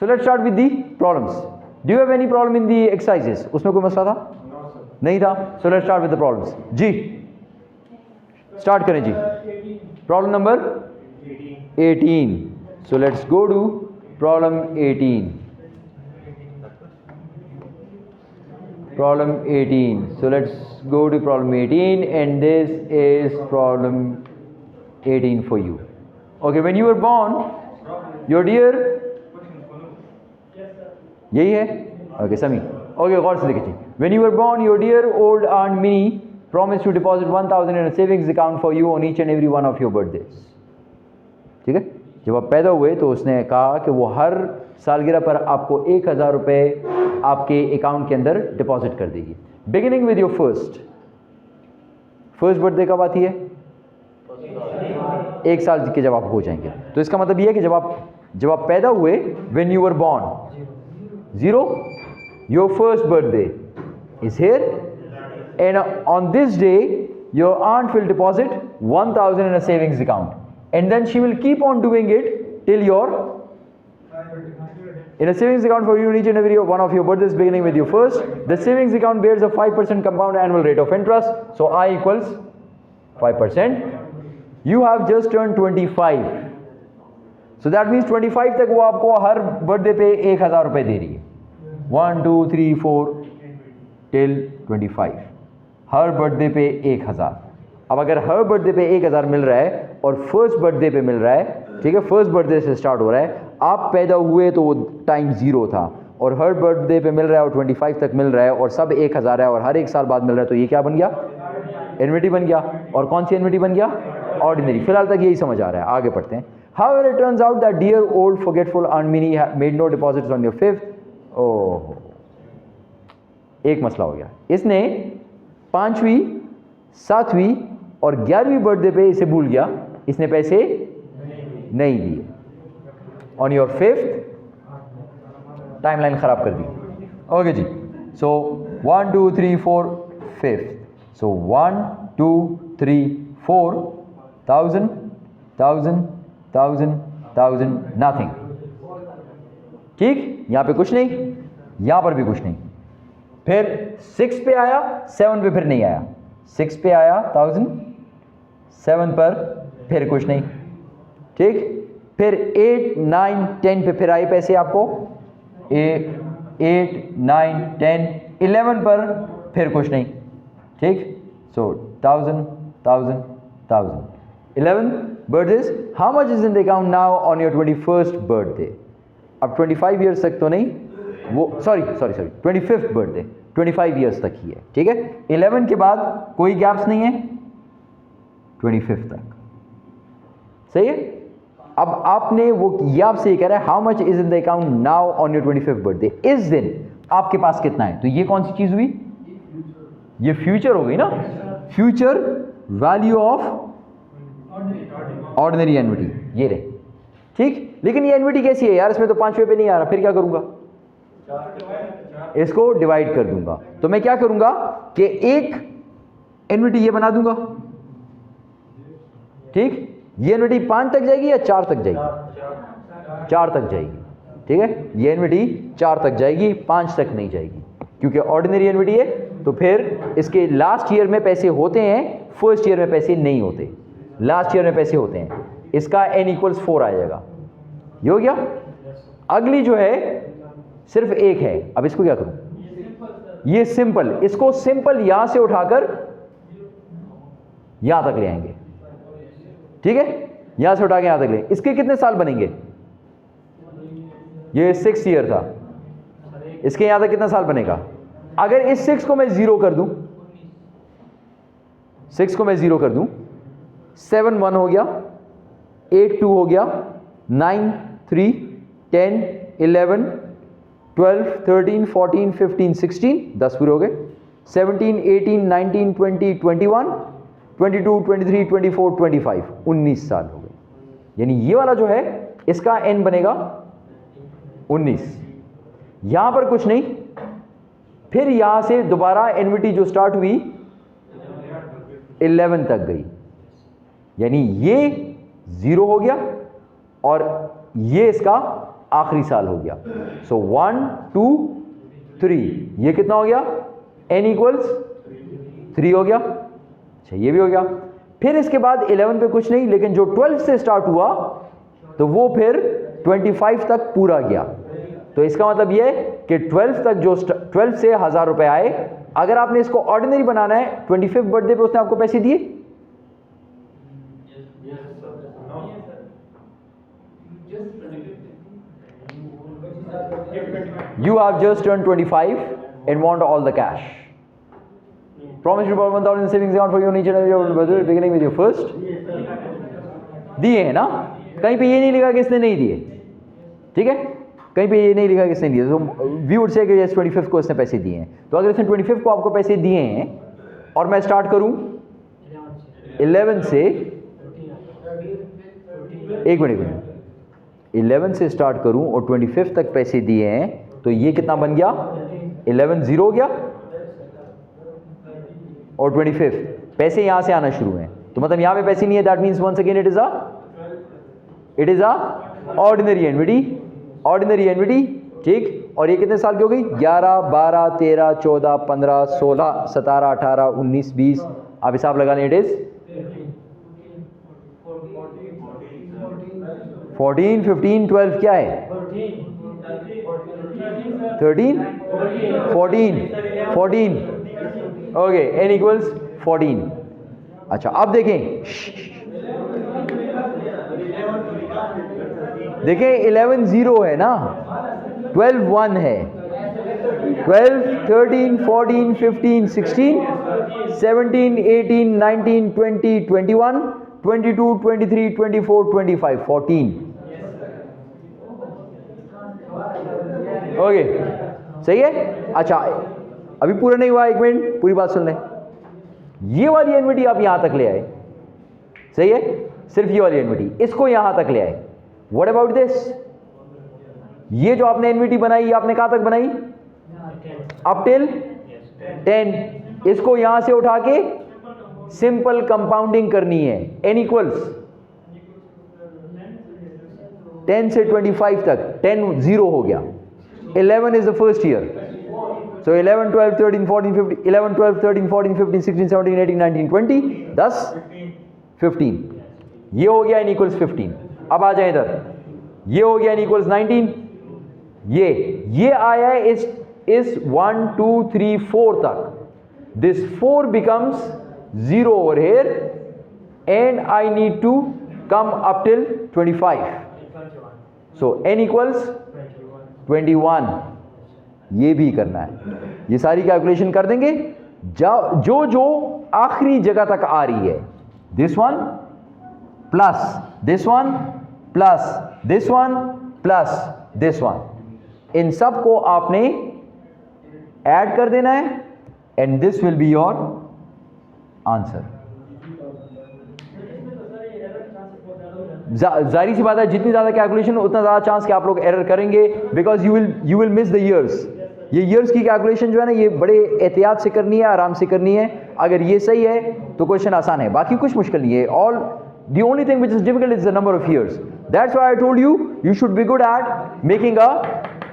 So let's start with the problems. Do you have any problem in the exercises? उसमें कोई मसला था? नहीं था. So let's start with the problems. जी स्टार्ट करें जी. Problem number 18. So let's go to problem 18. Problem 18. So let's go to problem 18, and this is problem 18 for you. Okay, when you were born, your dear, यही है? Okay, Sami. Okay, गौर से देखिए. When you were born, your dear old aunt Minnie promised to deposit 1,000 in a savings account for you on each and every one of your birthdays. ठीक है? जब आप पैदा हुए तो उसने कहा कि वो हर सालगिरह पर आपको 1,000 रुपये आपके अकाउंट के अंदर डिपॉजिट कर देगी. Beginning with your first birthday कब आती है? 1 साल के जब आप हो जाएंगे. तो इसका मतलब ये है कि जब आप पैदा हुए, when you were born, 0, your first birthday is here, and on this day your aunt will deposit 1,000 in a savings account, and then she will keep on doing it till your in a savings account for you in each and every one of your birthdays beginning with your first. The savings account bears a 5% compound annual rate of interest, so I equals 5%. You have just turned 25, so that means 25 तक वो आपको हर birthday पे 1,000 रुपये दे रही है. 1 2 3 4 till 25, हर birthday पे 1,000. अब अगर हर बर्थडे पे 1,000 मिल रहा है और फर्स्ट बर्थडे पे मिल रहा है, ठीक है, फर्स्ट बर्थडे से स्टार्ट हो रहा है, आप पैदा हुए तो वो टाइम 0 था, और हर बर्थडे पे मिल रहा है और 25 तक मिल रहा है और सब 1,000 है और हर 1 साल बाद मिल रहा है, तो ये क्या बन गया? एन्युटी बन गया. और कौन सी एन्युटी बन गया? ऑर्डिनरी. फिलहाल तक यही समझ आ रहा है. आगे पढ़ते हैं. However, it turns out that dear old forgetful Aunt Minnie made no deposits on your 5th. ओह, एक मसला हो गया. इसने 5वीं 7वीं और 11वीं बर्थडे पे इसे भूल गया, इसने पैसे नहीं दिए. ऑन योर 5th टाइमलाइन खराब कर दी. ओके जी. सो 1 2 3 4 5th. सो 1 2 3 4 1000 1000 1000 1000 नथिंग. ठीक, यहां पे कुछ नहीं, यहां पर भी कुछ नहीं. फिर 6 पे आया, 7 पे फिर नहीं आया. 6 पे आया 1000, 7 पर फिर कुछ नहीं. ठीक, फिर 8 9 10 पे फिर आए पैसे आपको. 8 9 10 11 पर फिर कुछ नहीं. ठीक, सो 1000 1000 1000. 11 birthdays. How much is in the account now on your 21st birthday? अब 25 ईयर्स तक तो नहीं, वो सॉरी 25th बर्थडे 25 ईयर्स तक ही है. ठीक है, 11 के बाद कोई गैप्स नहीं है, 25th तक. सही है. अब आपने वो, ये आपसे ये कह रहा है how much is in the account now on your 25th birthday. इस दिन आपके पास कितना है, तो ये कौन सी चीज हुई? ये फ्यूचर हो गई ना. Future value of ordinary annuity, ये रहे. ठीक, लेकिन ये एन्युटी कैसी है यार, इसमें तो 5वें पे नहीं आ रहा, फिर क्या करूंगा? इसको डिवाइड कर दूंगा. तो मैं क्या करूंगा कि एक एन्युटी ये बना दूंगा. ठीक, ये एन्युटी 5 तक जाएगी या 4 तक जाएगी? 4 तक जाएगी. ठीक है, ये एन्युटी 4 तक जाएगी, 5 तक नहीं जाएगी, क्योंकि ऑर्डिनरी एन्युटी है. तो फिर इसके लास्ट ईयर में पैसे होते हैं, फर्स्ट ईयर में पैसे नहीं होते, लास्ट ईयर में पैसे होते हैं. इसका n = 4 आ जाएगा. ये हो गया. अगली जो है सिर्फ एक है. अब इसको क्या करूं? ये सिंपल, इसको सिंपल यहां से उठाकर यहां तक ले आएंगे. ठीक है, यहां से उठा के यहां तक ले. इसके कितने साल बनेंगे? ये 6 ईयर था, इसके यहां तक कितना साल बनेगा? अगर इस 6 को मैं 0 कर दूं, 6 को मैं 0 कर दूं, 7 1 हो गया, 8 2 हो गया, 9 3 10 11 12 13 14 15 16, 10 पूरे हो गए. 17 18 19 20 21 22 23 24 25, 19 साल हो गए. यानी ये वाला जो है इसका n बनेगा 19. यहां पर कुछ नहीं, फिर यहां से दोबारा एन्युटी जो स्टार्ट हुई 11 तक गई, यानी ये 0 हो गया और ये इसका आखिरी साल हो गया। सो 1 2 3, ये कितना हो गया, n इक्वल्स 3 हो गया। अच्छा ये भी हो गया। फिर इसके बाद 11 पे कुछ नहीं, लेकिन जो 12 से स्टार्ट हुआ तो वो फिर 25 तक पूरा गया। तो इसका मतलब ये कि 12 तक जो 12 से 1000 रुपए आए, अगर आपने इसको ऑर्डिनरी बनाना है, 25th बर्थडे पे उसने आपको पैसे दिए? You have just turned 25 and want all the cash. Promise to borrow 1000 in savings account for your each and every brother beginning with your first. दिए हैं ना, कहीं पे ये नहीं लिखा कि इसने नहीं दिए, ठीक है, कहीं पे ये नहीं लिखा कि इसने दिए। तो वी वुड से कि 25th को इसने पैसे दिए हैं। तो अगर इसने 25th को आपको पैसे दिए हैं और मैं स्टार्ट करूं 11 से, एक मिनट, 11 से स्टार्ट करूं और 25th तक पैसे दिए हैं, तो ये कितना बन गया, 11 0 हो गया, और 25th पैसे यहां से आना शुरू हैं, तो मतलब यहां पे पैसे नहीं है। That means once again it is a ordinary annuity, ठीक। और ये कितने साल की हो गई, 11 12 13 14 15 16 17 18 19 20, आप हिसाब लगा लें, इट इज 14 15 12, क्या है 13 14, ओके, n इक्वल्स 14। अच्छा अब देखें 11 0 है ना, 12 1 है, 12 13 14 15 16 17 18 19 20 21 22 23 24 25 14, ओके, सही है। अच्छा अभी पूरा नहीं हुआ, एक मिनट पूरी बात सुन लें। ये वाली एनविटी आप यहां तक ले आए, सही है, सिर्फ ये वाली एनविटी, इसको यहां तक ले आए। व्हाट अबाउट दिस, ये जो आपने एनविटी बनाई, आपने कहां तक बनाई, अप टिल 10, इसको यहां से उठा के सिंपल कंपाउंडिंग करनी है। n इक्वल्स 10 से 25 तक, 10 0 हो गया, 11 is the first year, so 11 12 13 14 15 11 12 13 14 15 16 17 18 19 20 10 15, ये हो गया n इक्वल्स 15। अब आ जाए इधर, ये हो गया n इक्वल्स 19, ये आया है इस 1 2 3 4 तक, this 4 becomes 0 over here and I need to come up till 25, so n equals 21। ये भी करना है, ये सारी कैलकुलेशन कर देंगे। जो आखिरी जगह तक आ रही है, this one plus this one plus this one plus this one, इन सब को आपने ऐड कर देना है and this will be your answer. जाहिर सी बात है, जितनी ज्यादा कैलकुलेशन उतना ज्यादा चांस कि आप लोग एरर करेंगे, because you will miss the years. ये ईयर्स की कैलकुलेशन जो है ना, ये बड़े एहतियात से करनी है, आराम से करनी है। अगर ये सही है तो क्वेश्चन आसान है, बाकी कुछ मुश्किल नहीं है। All the only thing which is difficult is the number of years. That's why I told you should be good at making a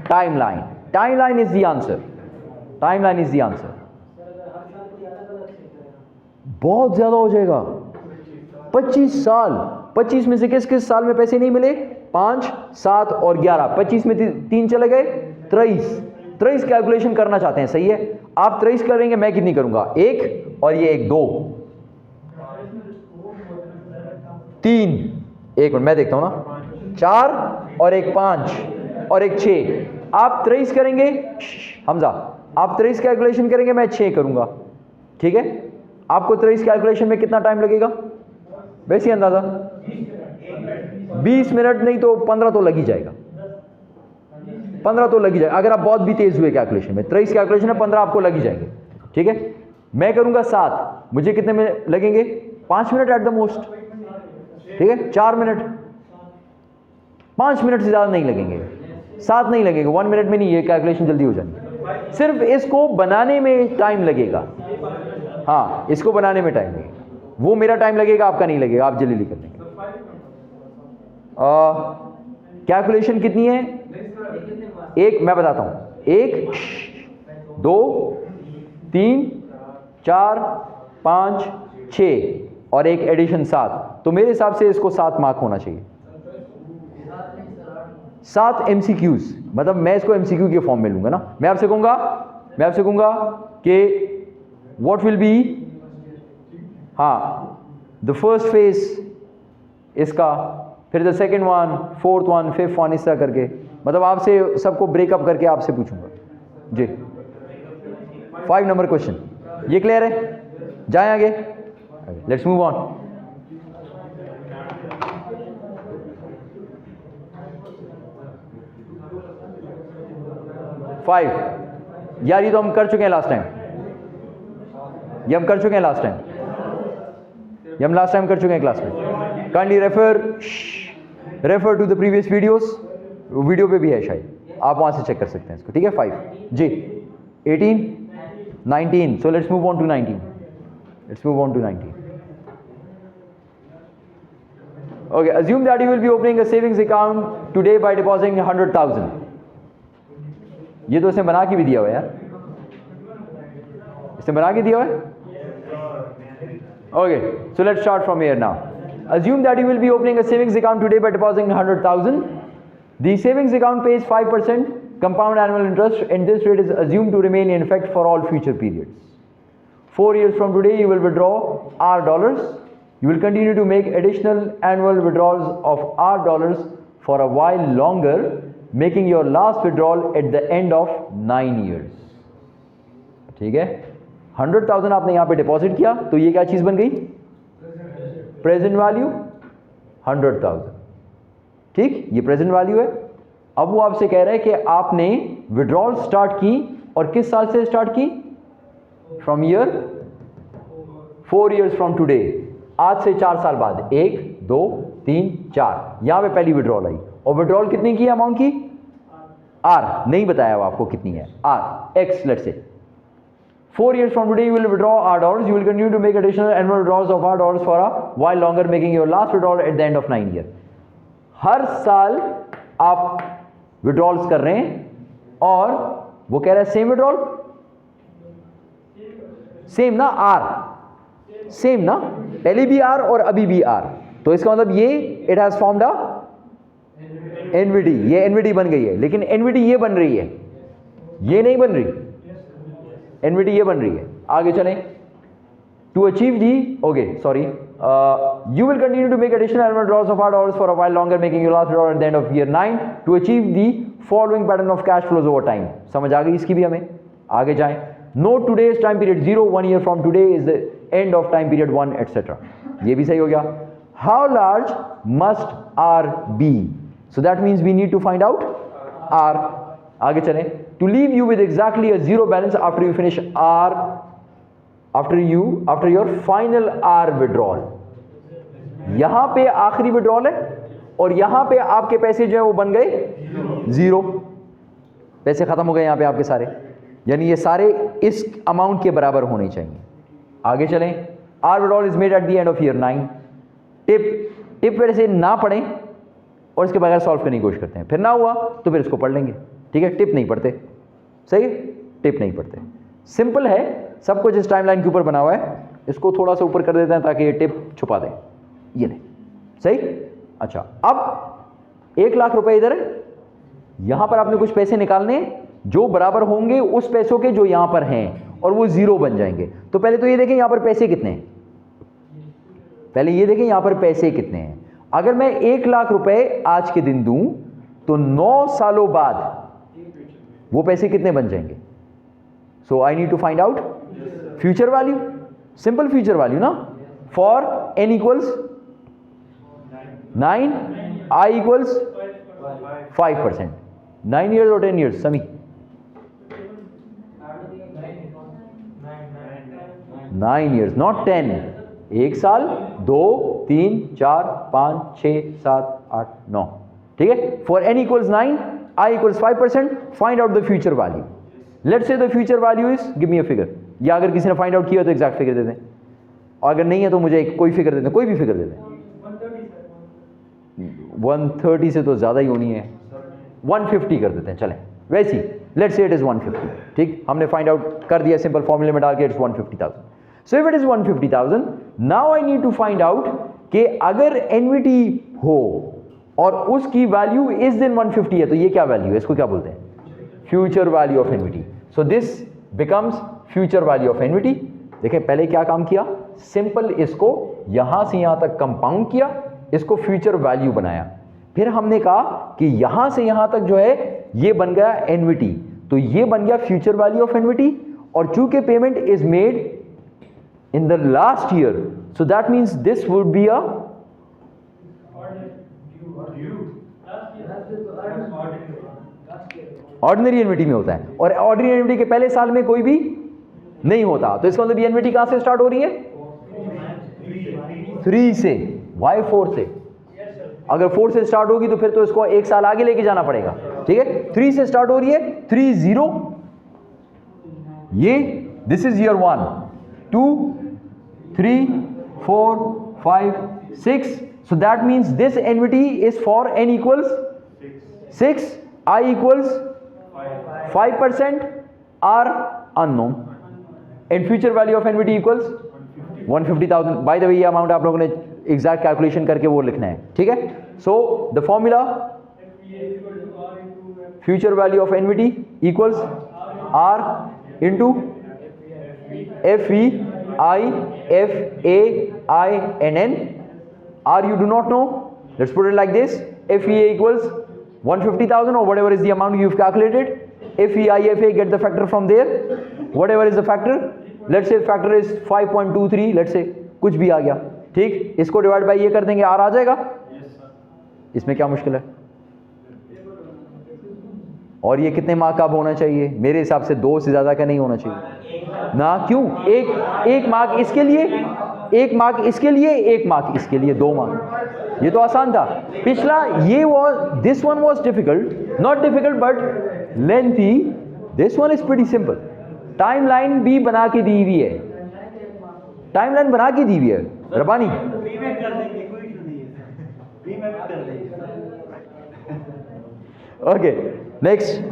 timeline. Timeline is the answer, timeline is the answer. बहुत ज्यादा हो जाएगा, 25 साल। 25 में से किस किस साल में पैसे नहीं मिले, 5 7 और 11, 25 में 3 चले गए, 23 कैलकुलेशन करना चाहते हैं, सही है। आप 23 करेंगे, मैं कितनी करूंगा, 1 और ये 1 2 3, एक मिनट मैं देखता हूं ना, 4 और 1 5 और 1 6। आप 23 करेंगे हमजा, आप 23 कैलकुलेशन करेंगे, मैं 6 करूंगा, ठीक है। आपको 23 कैलकुलेशन में कितना टाइम लगेगा, वैसे अंदाजा 20 मिनट नहीं तो 15 तो लग ही जाएगा, 15 तो लग ही जाएगा। अगर आप बहुत भी तेज हुए कैलकुलेशन में, 23 कैलकुलेशन में 15 आपको लग ही जाएंगे, ठीक है। मैं करूंगा 7, मुझे कितने में लगेंगे, 5 मिनट एट द मोस्ट, ठीक है, 4 मिनट, 5 मिनट से ज्यादा नहीं लगेंगे, 7 नहीं लगेंगे, 1 मिनट में नहीं, ये कैलकुलेशन जल्दी हो जाएगी। सिर्फ इसको बनाने में टाइम लगेगा, हाँ इसको बनाने में टाइम लगेगा, वो मेरा टाइम लगेगा, आपका नहीं लगेगा, आप जल्दी कर लेंगे। कैलकुलेशन कितनी है, एक मैं बताता हूं, 1 2 3 4 5 6 और एक एडिशन 7, तो मेरे हिसाब से इसको 7 मार्क होना चाहिए। 7 MCQs, मतलब मैं इसको MCQ के फॉर्म में लूंगा ना। मैं आपसे कहूंगा कि व्हाट विल बी, हाँ, द फर्स्ट फेज इसका, फिर the second one, fourth one, fifth one, इस तरह करके, मतलब आपसे सबको ब्रेकअप करके आपसे पूछूंगा जी। 5 नंबर क्वेश्चन, ये क्लियर है? जाएं आगे, लेट्स मूव ऑन। यार ये तो हम कर चुके हैं लास्ट टाइम, ये हम कर चुके हैं लास्ट टाइम, ये हम लास्ट टाइम कर चुके हैं क्लास में। Kindly refer to the previous videos, video पे भी है शायद, आप वहां से चेक कर सकते हैं इसको, ठीक है। 5 जी, 18 19, so let's move on to 19, let's move on to 19. Okay, assume that you will be opening a savings account today by depositing 100,000. ये तो इसने बना के भी दिया हुआ है यार, इसने बना के दिया हुआ है। Okay, so let's start from here now. Assume that you will be opening a savings account today by depositing 100,000. The savings account pays 5% compound annual interest, and this rate is assumed to remain in effect for all future periods. 4 years from today, you will withdraw R dollars. You will continue to make additional annual withdrawals of R dollars for a while longer, making your last withdrawal at the end of 9 years. ठीक है, 100,000 आपने यहाँ पे deposit किया, तो ये क्या चीज बन गई? प्रेजेंट वैल्यू 100,000, ठीक, ये प्रेजेंट वैल्यू है। अब वो आपसे कह रहा है कि आपने विड्रॉल स्टार्ट की, और किस साल से स्टार्ट की? From year 4 years from today, आज से 4 साल बाद, 1 2 3 4, यहां पे पहली विड्रॉल आई। और विड्रॉल कितनी की अमाउंट की? आर नहीं बताया आपको कितनी है, are x let's say. 4 years from today, you will withdraw R dollars. You will continue to make additional annual withdrawals of R dollars for a while longer, making your last withdrawal at the end of 9 years. हर साल आप withdrawals कर रहे हैं, और वो कह रहा है सेम withdrawal, सेम ना, R सेम ना, पहले भी R और अभी भी R, तो इसका मतलब ये it has formed a NVD, ये NVD बन गई है। लेकिन NVD ये बन रही है, ये नहीं बन रही, NVD ये बन रही है। आगे चलें, to achieve the, okay sorry, you will continue to make additional annual withdrawals of R dollars for a while longer, making your last withdrawal at the end of year 9 to achieve the following pattern of cash flows over time. समझ आ गई इसकी भी हमें? आगे जाएं, note today's time period 0, 1 year from today is the end of time period 1, etc. ये भी सही हो गया। How large must R be? So that means we need to find out R. आगे चलें, to leave you with exactly a zero balance after you finish R, after your final R withdrawal. यहां पे आखिरी withdrawal है, और यहां पे आपके पैसे जो है वो बन गए 0, पैसे खत्म हो गए यहां पे आपके सारे, यानी ये सारे इस अमाउंट के बराबर होने चाहिए। आगे चलें, R withdrawal is made at the end of year 9. Tip वैसे ना पढ़ें और इसके बगैर सॉल्व करने की कोशिश करते हैं, फिर ना हुआ तो फिर इसको पढ़ लेंगे, ठीक है। टिप नहीं पढ़ते, सही, टिप नहीं पढ़ते, सिंपल है, सब कुछ इस टाइमलाइन के ऊपर बना हुआ है। इसको थोड़ा सा ऊपर कर देते हैं ताकि ये टिप छुपा दें, ये नहीं, सही। अच्छा, अब 1 लाख रुपए इधर है, यहां पर आपने कुछ पैसे निकालने जो बराबर होंगे उस पैसों के जो यहां पर हैं, और वो 0 बन जाएंगे। तो पहले तो ये देखें यहां पर पैसे कितने हैं, पहले ये देखें यहां पर पैसे कितने हैं। अगर मैं 1 लाख रुपए आज के दिन दूं, तो 9 सालों बाद वो पैसे कितने बन जाएंगे? So I need to find out future value, simple future value ना, for n equals 9, I equals 5%, 9 years और 10 years, समी 9 years, नॉट 10, 1 साल, 2 3 4 5 6 7 8 9, ठीक है। For n equals 9, I equals 5%, find out the future value. Let's say the future value is, give me a figure. या अगर किसी ने फाइंड आउट किया तो एग्जैक्ट फिगर दे दें, और अगर नहीं है तो मुझे कोई फिगर दे दें, कोई भी फिगर दे दें। 130 से तो ज़्यादा ही होनी है, 150 कर देते हैं, चलें वैसी, लेट्स से इट इज 150, ठीक, हमने फाइंड आउट कर दिया सिंपल फॉर्मूले में डाल के, it's 150,000. So if it is 150,000, now I need to find out कि अगर एनविटी हो और उसकी वैल्यू इस दिन 150 है तो ये क्या वैल्यू है, इसको क्या बोलते हैं, future value of एनविटी. So this becomes future value of एनविटी. देखें पहले क्या काम किया, सिंपल इसको यहां से यहां तक कंपाउंड किया, इसको फ्यूचर वैल्यू बनाया, फिर हमने कहा कि यहां से यहां तक जो है ये बन गया एनविटी, तो ये बन गया फ्यूचर वैल्यू ऑफ एनविटी. और चूंकि payment is made in the last year, so that means this would be a ordinary एनविटी में होता है, और ऑर्डिनरी एनविटी के पहले साल में कोई भी नहीं होता. तो इसका मतलब एनविटी कहां से स्टार्ट हो रही है, 3 से. वाई 4 से? अगर 4 से स्टार्ट होगी तो फिर तो इसको एक साल आगे लेके जाना पड़ेगा, ठीक है. 3 से स्टार्ट हो रही है, 30, ये this is year 1, 2, 3, 4, 5, 6. So that means this एनविटी is for n equals 6, I equals 5%, R unknown, and future value of NVT equals 150,000. By the way ये अमाउंट आप लोगों ने एग्जैक्ट कैलकुलेशन करके वो लिखना है, ठीक है. So the formula future value of एनविटी equals R into FEIFAINN. R you do not know, let's put it like this, FEA equals 150,000 or whatever is the amount you've calculated. FEIFA, get the factor from there, whatever is the factor, let's say factor is 5.23, let's say कुछ भी आ गया, ठीक, इसको divide by ये कर देंगे, R आ जाएगा. इसमें क्या मुश्किल है. और ये कितने मार्क का होना चाहिए, मेरे हिसाब से 2 से ज्यादा का नहीं होना चाहिए ना. क्यों, एक मार्क इसके लिए, एक मार्क इसके लिए, एक मार्क इसके लिए, 2 मार्क. ये तो आसान था. पिछला ये was, this one was difficult, not difficult but lengthy. This one is pretty simple. Timeline भी बना के दी हुई है, टाइमलाइन बना के दी हुई है रबानी. ओके, नेक्स्ट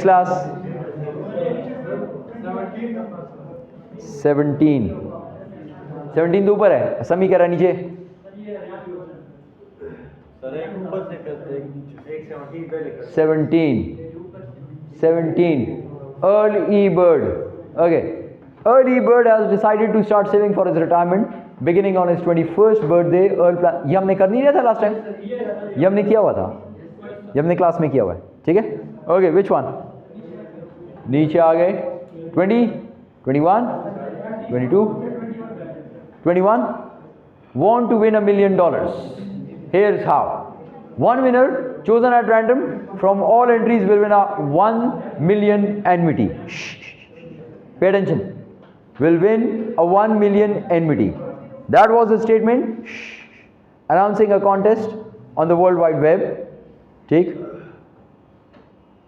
क्लास 17 तो ऊपर है, समी कह रहा नीचे. सर एक ऊपर से करते हैं, एक 17 early bird. Okay, early bird has decided to start saving for his retirement beginning on his 21st birthday. ये हमने कर नहीं रहा था लास्ट टाइम, ये हमने किया हुआ था, ये हमने क्लास में किया हुआ है, ठीक है. ओके, विच वन, नीचे आ गए 20, 21, 22, 21. Want to win $1 million. Here's how. One winner chosen at random from all entries will win a 1 million annuity. Pay attention. Will win a 1 million annuity. That was the statement announcing a contest on the World Wide Web. Take.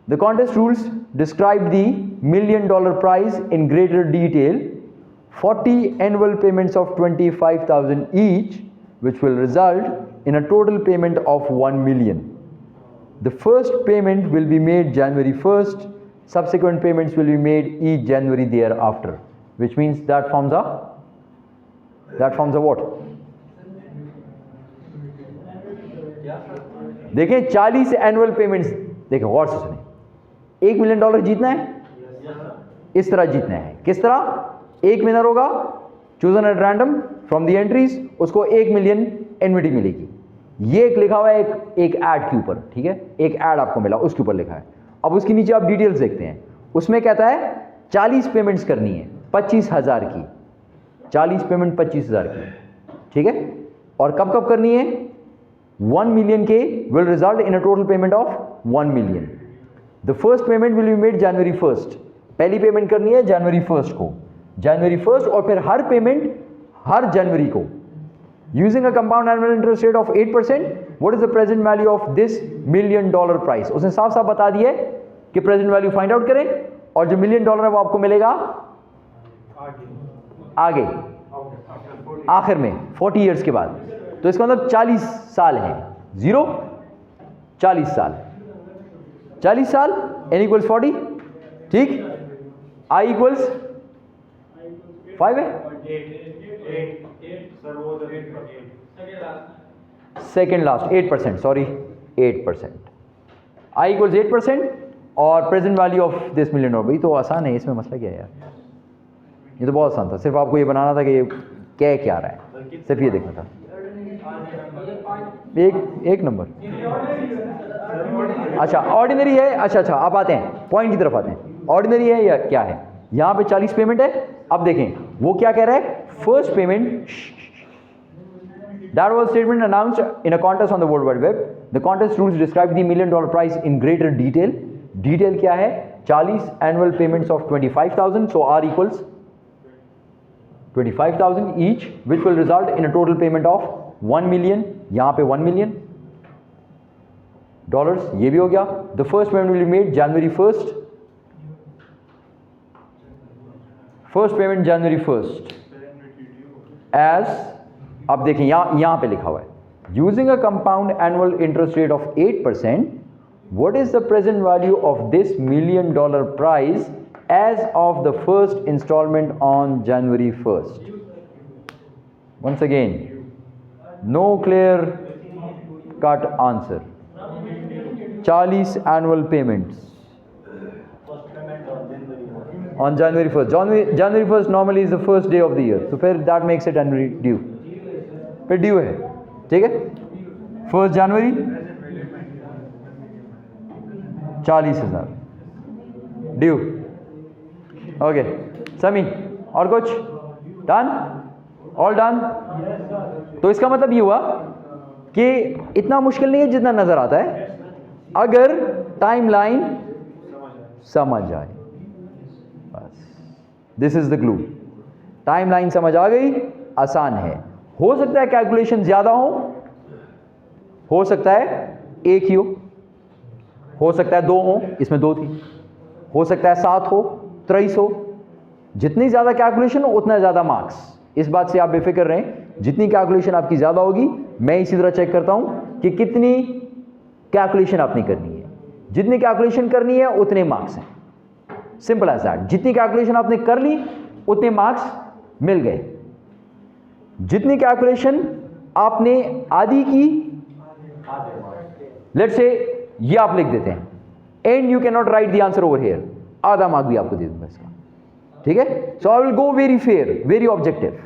The contest rules describe the $1 million prize in greater detail. 40 annual payments of 25,000 each, which will result in a total payment of 1 million. The first payment will be made January 1st. Subsequent payments will be made each January thereafter, which means that forms a what? देखें 40 annual payments, देखें गौर से सुने. $1 million जीतना है, इस तरह जीतना है. किस तरह? एक विनर होगा chosen at random from the entries, उसको 1 मिलियन एनविटी मिलेगी. ये एक लिखा हुआ है एक ऐड के ऊपर, ठीक है, एक ऐड आपको मिला उसके ऊपर लिखा है. अब उसके नीचे आप डिटेल्स देखते हैं, उसमें कहता है 40 पेमेंट्स करनी है 25,000 की, 40 पेमेंट 25,000 की, ठीक है. और कब कब करनी है? 1 मिलियन के will result in a total payment of 1 million. The first payment will be made January 1st. पहली पेमेंट करनी है January 1st को, January 1st, और फिर हर पेमेंट हर जनवरी को. Using a compound annual interest rate of 8%, what is the present value of this $1 million prize? उसने साफ साफ बता दिया है कि प्रेजेंट वैल्यू फाइंड आउट करें, और जो $1 मिलियन है वो आपको मिलेगा आगे आखिर में 40 इयर्स के बाद. तो इसका मतलब 40 साल है. 0, 40 साल, 40 साल, n इक्वल्स 40, ठीक, I इक्वल्स 5 है, second last 8%, sorry 8%, I equals 8% और present value of this $1 million। भाई तो आसान है, इसमें मसला क्या है यार, ये तो बहुत आसान था, सिर्फ आपको ये बनाना था कि ये क्या रहा है, सिर्फ ये देखना था। एक नंबर, अच्छा ऑर्डिनरी है, अच्छा आप आते हैं पॉइंट की तरफ आते हैं, ऑर्डिनरी है या क्या है, यहाँ पे 40 पेमेंट है। अब देखें वो क्या कह रहा है, first payment, that was statement announced in a contest on the World Wide Web. The contest rules describe the $1 million prize in greater detail. Detail क्या है, 40 annual payments of 25,000, so R equals 25,000 each, which will result in a total payment of $1 million, यहाँ पे $1 million, ये भी हो गया। The first payment will be made January 1st, first payment January 1st as, अब देखें यहाँ पे लिखा हुआ है, using a compound annual interest rate of 8%, what is the present value of this $1 million prize as of the first installment on January 1st? Once again, no clear cut answer. 40 annual payments on January 1st. January 1st normally is the first day of the year, so फिर that makes it annually due, फिर due है, ठीक है। 1 जनवरी 40,000 due, okay समी, और कुछ done, all done. तो इसका मतलब ये हुआ कि इतना मुश्किल नहीं है जितना नजर आता है, अगर टाइमलाइन समझ आए बस, this is the clue. Timeline समझ आ गई, आसान है। हो सकता है कैलकुलेशन ज्यादा हो सकता है एक ही हो सकता है 2 हो, इसमें 2 थी, हो सकता है 7 हो, 23 हो। जितनी ज्यादा कैलकुलेशन उतना ज्यादा मार्क्स, इस बात से आप बेफिक्र रहें। जितनी कैलकुलेशन आपकी ज्यादा होगी, मैं इसी तरह चेक करता हूं कि कितनी कैलकुलेशन आपने करनी है, जितनी कैलकुलेशन करनी है उतने मार्क्स हैं, सिंपल एज दैट। जितनी कैलकुलेशन आपने कर ली उतने मार्क्स मिल गए। जितनी कैलकुलेशन आपने आधी की, लेट्स से ये आप लिख देते हैं, and you can not write the answer over here, आधा मार्क भी आपको दे दूंगा इसका, ठीक है। So I will go very fair, very objective.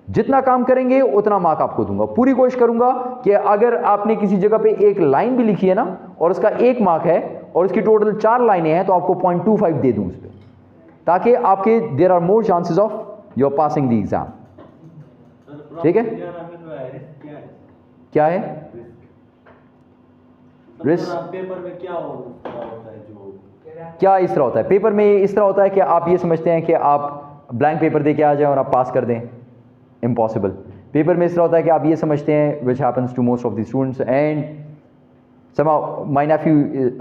जितना काम करेंगे उतना मार्क आपको दूंगा। पूरी कोशिश करूंगा कि अगर आपने किसी जगह पे एक लाइन भी लिखी है ना और उसका 1 मार्क है और उसकी टोटल 4 लाइनें हैं, तो आपको 0.25 दे दूं उस पर, ताकि आपके there are more chances of your passing the exam, ठीक है। क्या है रिस्क? पेपर में क्या होता है, जो क्या इस तरह होता है पेपर में? इस तरह होता है कि आप ये समझते हैं कि आप ब्लैंक पेपर दे के आ जाएं और आप पास कर दें, इम्पॉसिबल। पेपर में इस तरह होता है कि आप ये समझते हैं, which happens to most of the students, and somehow my nephew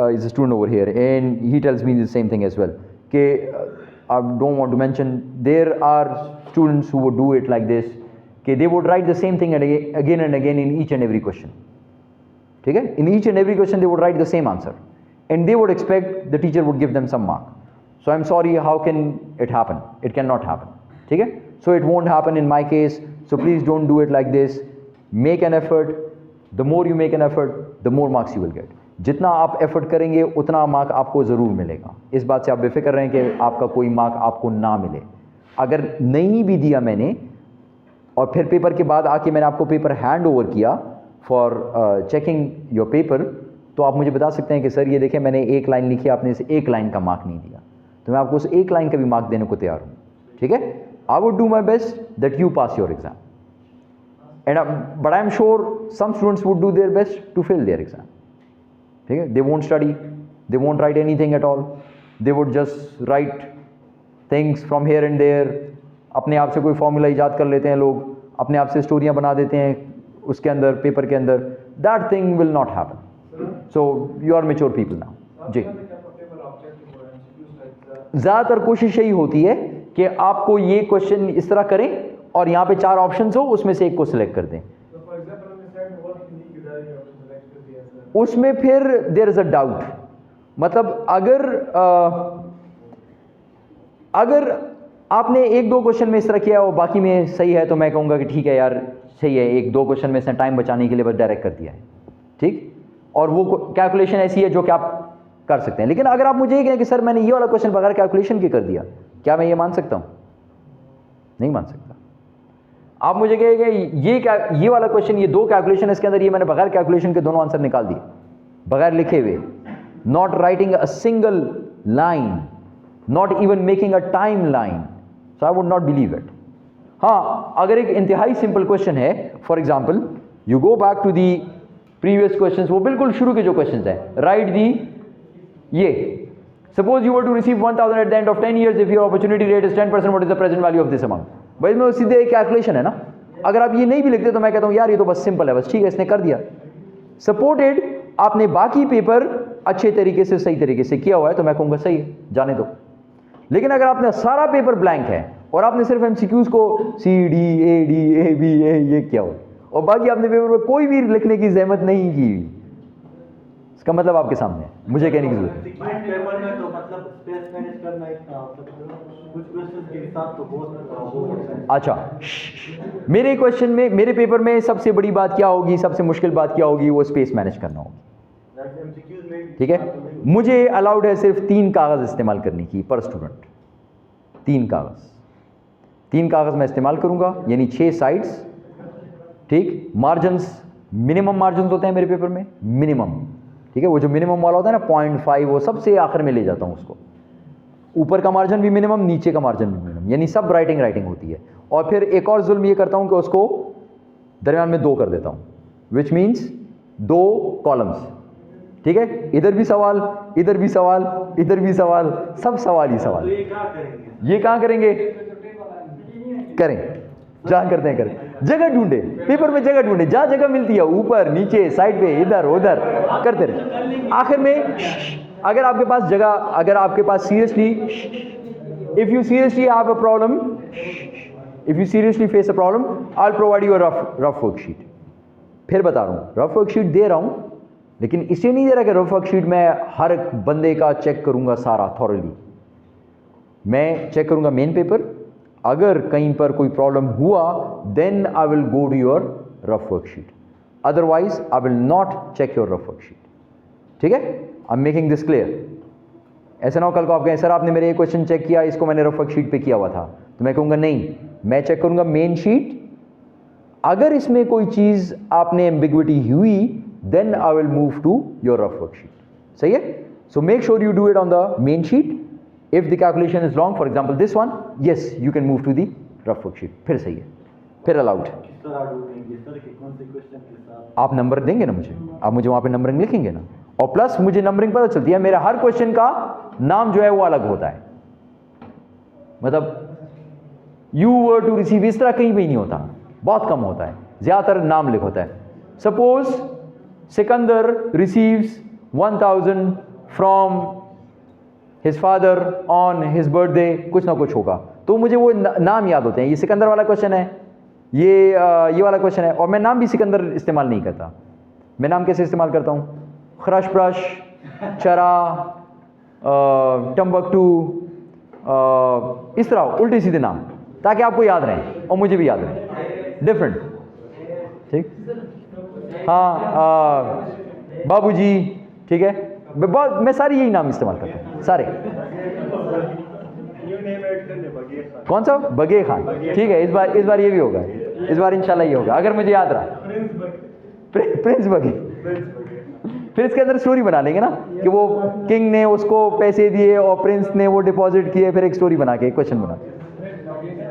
is a student over here and he tells me the same thing as well, कि I don't want to mention, there are students who would do it like this, कि they would write the same thing again and again in each and every question, ठीक है। in each and every question they would write the same answer and they would expect the teacher would give them some mark. So I'm sorry, how can it happen? It cannot happen, ठीक है। So it won't happen in my case, so please don't do it like this. Make an effort. The more you make an effort, the more marks you will get. जितना आप effort करेंगे उतना mark आपको ज़रूर मिलेगा। इस बात से आप बेफिक्र रहें कि आपका कोई मार्क आपको ना मिले। अगर नहीं भी दिया मैंने और फिर पेपर के बाद आके मैंने आपको पेपर हैंड ओवर किया फॉर चेकिंग योर पेपर, तो आप मुझे बता सकते हैं कि सर ये देखें मैंने 1 लाइन लिखी, आपने इसे 1 लाइन का मार्क नहीं दिया, तो मैं आपको उस 1 लाइन का भी मार्क देने को तैयार हूँ, ठीक है। I would do my best that you pass your exam, but I'm sure some students would do their best to fail their exam, ठीक है। They won't study, they won't write anything at all, they would just write things from here and there. अपने आप से कोई formula ईजाद कर लेते हैं लोग, अपने आप से स्टोरियाँ बना देते हैं उसके अंदर, पेपर के अंदर। That thing will not happen. So you are mature people now. जी, ज़्यादातर कोशिश यही होती है कि आपको ये क्वेश्चन इस तरह करें और यहाँ पे 4 ऑप्शंस हो, उसमें से एक को सिलेक्ट कर दें। उसमें फिर देयर इज अ डाउट, मतलब अगर आपने एक दो क्वेश्चन में इस तरह किया और बाकी में सही है तो मैं कहूँगा कि ठीक है यार सही है, एक दो क्वेश्चन में इसने टाइम बचाने के लिए बस डायरेक्ट कर दिया है, ठीक, और वो कैलकुलेशन ऐसी है जो कि आप कर सकते हैं। लेकिन अगर आप मुझे ये कहें कि सर मैंने ये वाला क्वेश्चन बगैर कैलकुलेशन के कर दिया, क्या मैं ये मान सकता हूँ? नहीं मान सकता। आप मुझे कहेंगे ये वाला क्वेश्चन, ये दो कैलकुलेशन इसके अंदर, ये मैंने बगैर कैलकुलेशन के दोनों आंसर निकाल दिए, बगैर लिखे हुए, not writing a single line, not even making a time line, so I would not believe it. हाँ, अगर एक इंतहाई सिंपल क्वेश्चन है, for example you go back to the previous question, वो बिल्कुल शुरू के जो क्वेश्चन है, राइट दी, ये suppose you were to receive 1000 at the end of 10 years if your opportunity rate is 10%, what is the present value of this amount. भाई में सीधे एक कैलकुलेशन है ना, अगर आप ये नहीं भी लिखते तो मैं कहता हूँ यार ये तो बस सिंपल है, बस ठीक है इसने कर दिया। सपोर्टेड आपने बाकी पेपर अच्छे तरीके से सही तरीके से किया हुआ है तो मैं कहूँगा सही है, जाने दो। लेकिन अगर आपने सारा पेपर ब्लैंक है और आपने सिर्फ एमसीक्यूज को CD AD AB ये किया हो और बाकी आपने पेपर में कोई भी लिखने की जहमत नहीं की, इसका मतलब आपके सामने है, मुझे कहने की जरूरत नहीं। पेपर में तो मतलब स्पेस मैनेज करना इतना कुछ क्वेश्चंस के हिसाब तो बहुत अच्छा, मेरे क्वेश्चन में, मेरे पेपर में सबसे बड़ी बात क्या होगी, सबसे मुश्किल बात क्या होगी, वो स्पेस मैनेज करना होगी, ठीक है। मुझे अलाउड है सिर्फ 3 कागज इस्तेमाल करने की पर स्टूडेंट, 3 कागज मैं इस्तेमाल करूंगा, यानी 6 साइड्स, ठीक। मार्जिन्स, मिनिमम मार्जिन्स होते हैं मेरे पेपर में, मिनिमम, ठीक है, वो जो मिनिमम वाला होता है ना 0.5, वो सबसे आखिर में ले जाता हूं उसको, ऊपर का मार्जिन भी मिनिमम, नीचे का मार्जिन भी मिनिमम, यानी सब राइटिंग होती है। और फिर एक और जुल्म ये करता हूं कि उसको दरमियान में 2 कर देता हूं, विच मीन्स 2 कॉलम्स, ठीक है, इधर भी सवाल, इधर भी सवाल, इधर भी सवाल, सब सवाल ही सवाल। ये कहाँ करेंगे? करें, जहां करते हैं करें, जगह ढूंढे, पेपर में जगह ढूंढे, जहां जगह मिलती है, ऊपर नीचे साइड पे, इधर उधर करते रहे। आखिर में अगर आपके पास जगह, अगर आपके पास seriously, if you seriously have a problem, if you seriously face a problem, I will provide you a rough worksheet. फिर बता रहा हूं, रफ वर्कशीट दे रहा हूं, लेकिन इसलिए नहीं दे रहा कि रफ वर्कशीट में हर एक बंदे का चेक करूंगा सारा थॉरली। मैं चेक करूंगा मेन पेपर, अगर कहीं पर कोई प्रॉब्लम हुआ then I will go to your rough worksheet, otherwise I will not check your rough worksheet, ठीक है। I am making this clear. ऐसा ना हो कल को आप कहें सर आपने मेरे ये क्वेश्चन चेक किया, इसको मैंने रफ वर्कशीट पे किया हुआ था, तो मैं कहूँगा नहीं, मैं चेक करूँगा मेन शीट, अगर इसमें कोई चीज़ आपने एम्बिग्विटी हुई then I will move to your rough worksheet, सही है। So make sure you do it on the main sheet. If the calculation is wrong, for example this one, yes you can move to the rough worksheet, फिर सही है, फिर allowed। आप number देंगे ना मुझे, आप मुझे वहाँ पे नंबरिंग लिखेंगे ना, और प्लस मुझे नंबरिंग पता चलती है, मेरा हर क्वेश्चन का नाम जो है वो अलग होता है, मतलब you were to receive इस तरह कहीं भी नहीं होता, बहुत कम होता है, ज़्यादातर नाम लिख होता है। Suppose Sikandar receives 1000 from his father on his birthday, कुछ ना कुछ होगा, तो मुझे वो नाम याद होते हैं, ये सिकंदर वाला क्वेश्चन है, ये वाला क्वेश्चन है, और मैं नाम भी सिकंदर इस्तेमाल नहीं करता। मैं नाम कैसे इस्तेमाल करता हूँ? खरश ब्रश, चरा, टम्बकटू, इस तरह उल्टे सीधे नाम, ताकि आपको याद रहे और मुझे भी याद रहे, डिफरेंट, ठीक। हाँ, बाबूजी, ठीक है, मैं सारे यही नाम इस्तेमाल करता हूँ, सारे। कौन सा? बगे खान, ठीक है, इस बार ये भी होगा, इस बार इंशाल्लाह ये होगा, अगर मुझे याद रहा। प्रिंस बगे, फिर इसके अंदर स्टोरी बना लेंगे ना कि वो किंग ने उसको पैसे दिए और प्रिंस ने वो डिपॉजिट किए, फिर एक स्टोरी बना के एक क्वेश्चन बना।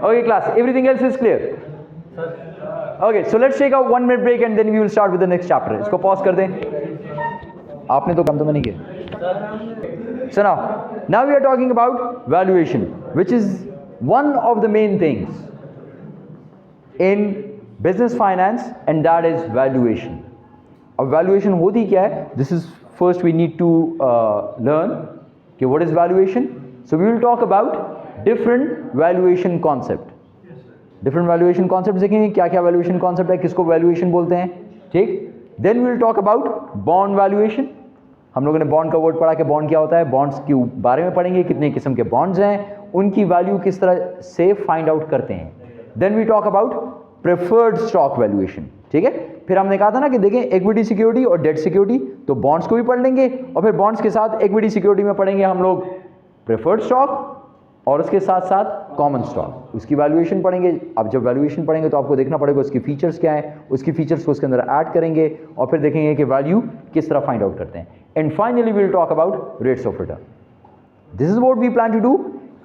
Okay class, everything else is clear? Okay, so let's take a 1 minute break and then we will start with the next chapter. इसको पॉज कर दें, आपने तो काम तो मैंने किया। So now we are talking about valuation, which is one of the main things in business finance, and that is valuation. अब valuation होती क्या है? This is first we need to learn कि what is valuation. So we will talk about different valuation concept. Different valuation concepts देखेंगे क्या क्या valuation concept है, किसको valuation बोलते हैं, ठीक। Then we will talk about bond valuation. हम लोगों ने बॉन्ड का वर्ड पढ़ा कि बॉन्ड क्या होता है, बॉन्ड्स के बारे में पढ़ेंगे, कितने किस्म के बॉन्ड्स हैं, उनकी वैल्यू किस तरह से फाइंड आउट करते हैं। Then we talk about preferred stock valuation, ठीक है। फिर हमने कहा था ना कि देखें इक्विटी सिक्योरिटी और डेट सिक्योरिटी, तो बॉन्ड्स को भी पढ़ लेंगे और फिर बॉन्ड्स के साथ इक्विटी सिक्योरिटी में पढ़ेंगे हम लोग प्रेफर्ड स्टॉक और उसके साथ साथ कॉमन स्टॉक, उसकी वैल्यूएशन पढ़ेंगे। अब जब वैल्यूएशन पढ़ेंगे तो आपको देखना पड़ेगा उसकी फीचर्स क्या है, उसकी फीचर्स को उसके अंदर ऐड करेंगे और फिर देखेंगे कि वैल्यू किस तरह फाइंड आउट करते हैं। And finally we will talk about rates of return. This is what we plan to do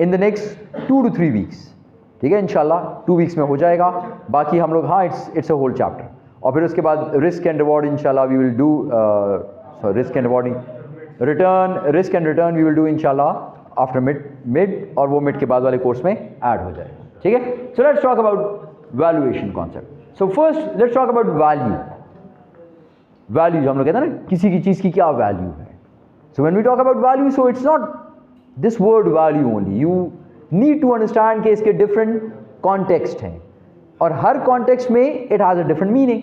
in the next 2 to 3 weeks, ठीक है। इंशाल्लाह 2 वीक्स में हो जाएगा। बाकी हम लोग हाँ इट्स अ होल चैप्टर, और फिर उसके बाद रिस्क एंड रिवॉर्ड इंशाल्लाह we will do risk and rewarding risk and return we will do इंशाल्लाह आफ्टर मिड और वो मिड के बाद वाले कोर्स में ऐड हो जाएगा, ठीक है। So let's talk about valuation concept. So first let's talk about value. Value हम लोग कहते हैं ना किसी की चीज़ की क्या वैल्यू है। So when we talk about value, so it's not this word value only, you need to understand कि इसके डिफरेंट कॉन्टेक्स्ट हैं और हर कॉन्टेक्स्ट में it has a different meaning.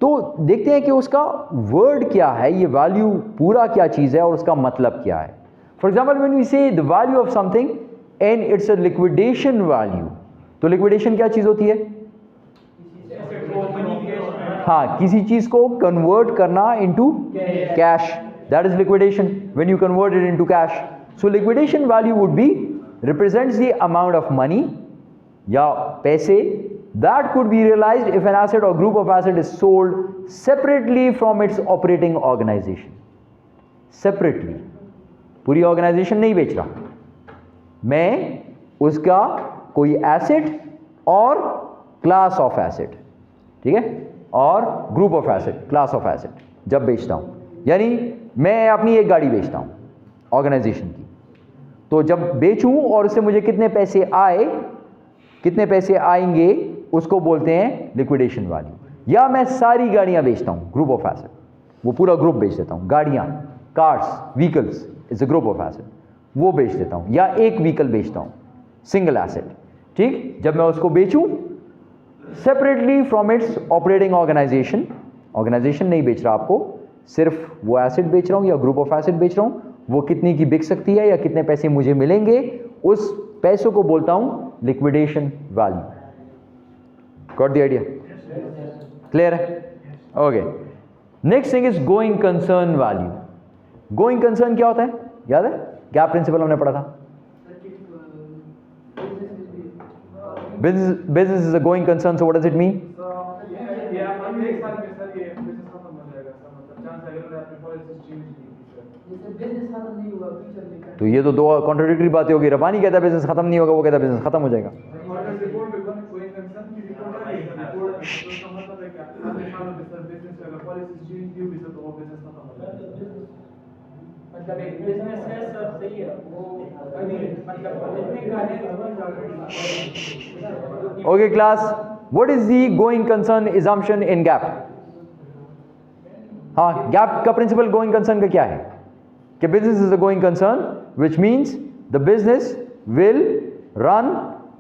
तो देखते हैं कि उसका वर्ड क्या है, ये वैल्यू पूरा क्या चीज़ है और उसका मतलब क्या है। फॉर एग्जाम्पल व्हेन वी से the value of something and it's a liquidation value, तो लिक्विडेशन क्या चीज़ होती है? हाँ, किसी चीज़ को कन्वर्ट करना into cash, that is liquidation, when you convert it into cash. So liquidation value would B represents the amount of money या पैसे that could be realized if an asset or group of asset is sold separately from its operating organization. Separately, पूरी organisation नहीं बेच रहा मैं, उसका कोई asset और क्लास ऑफ एसेट, ठीक है, और group of asset, class of asset जब बेचता हूं, यानी मैं अपनी एक गाड़ी बेचता हूं ऑर्गेनाइजेशन की, तो जब बेचूं और उससे मुझे कितने पैसे आए, कितने पैसे आएंगे, उसको बोलते हैं लिक्विडेशन वैल्यू। या मैं सारी गाड़ियां बेचता हूं, ग्रुप ऑफ एसेट, वो पूरा ग्रुप बेच देता हूं, गाड़ियां, cars, vehicles is a group of asset, वो बेच देता हूं, या एक व्हीकल बेचता हूं, सिंगल एसेट, ठीक। जब मैं उसको बेचूं separately from its operating organization, organization नहीं बेच रहा आपको, सिर्फ वो एसेट बेच रहा हूं या ग्रुप ऑफ एसेट बेच रहा हूं, वो कितनी की बिक सकती है या कितने पैसे मुझे मिलेंगे, उस पैसों को बोलता हूं liquidation value. Got the idea? Clear है? Okay. Next thing is going concern value. Going concern क्या होता है? याद है? क्या प्रिंसिपल हमने पढ़ा था? Business is a going concern. So what does it mean? तो ये तो दो कॉन्ट्राडिक्टरी बातें होगी। रबानी कहता है बिजनेस खत्म नहीं होगा, वो कहता है बिजनेस खत्म हो जाएगा। Okay class, what is the going concern assumption in gap? हाँ, गैप का प्रिंसिपल गोइंग कंसर्न का क्या है कि business is a going concern which means the business will run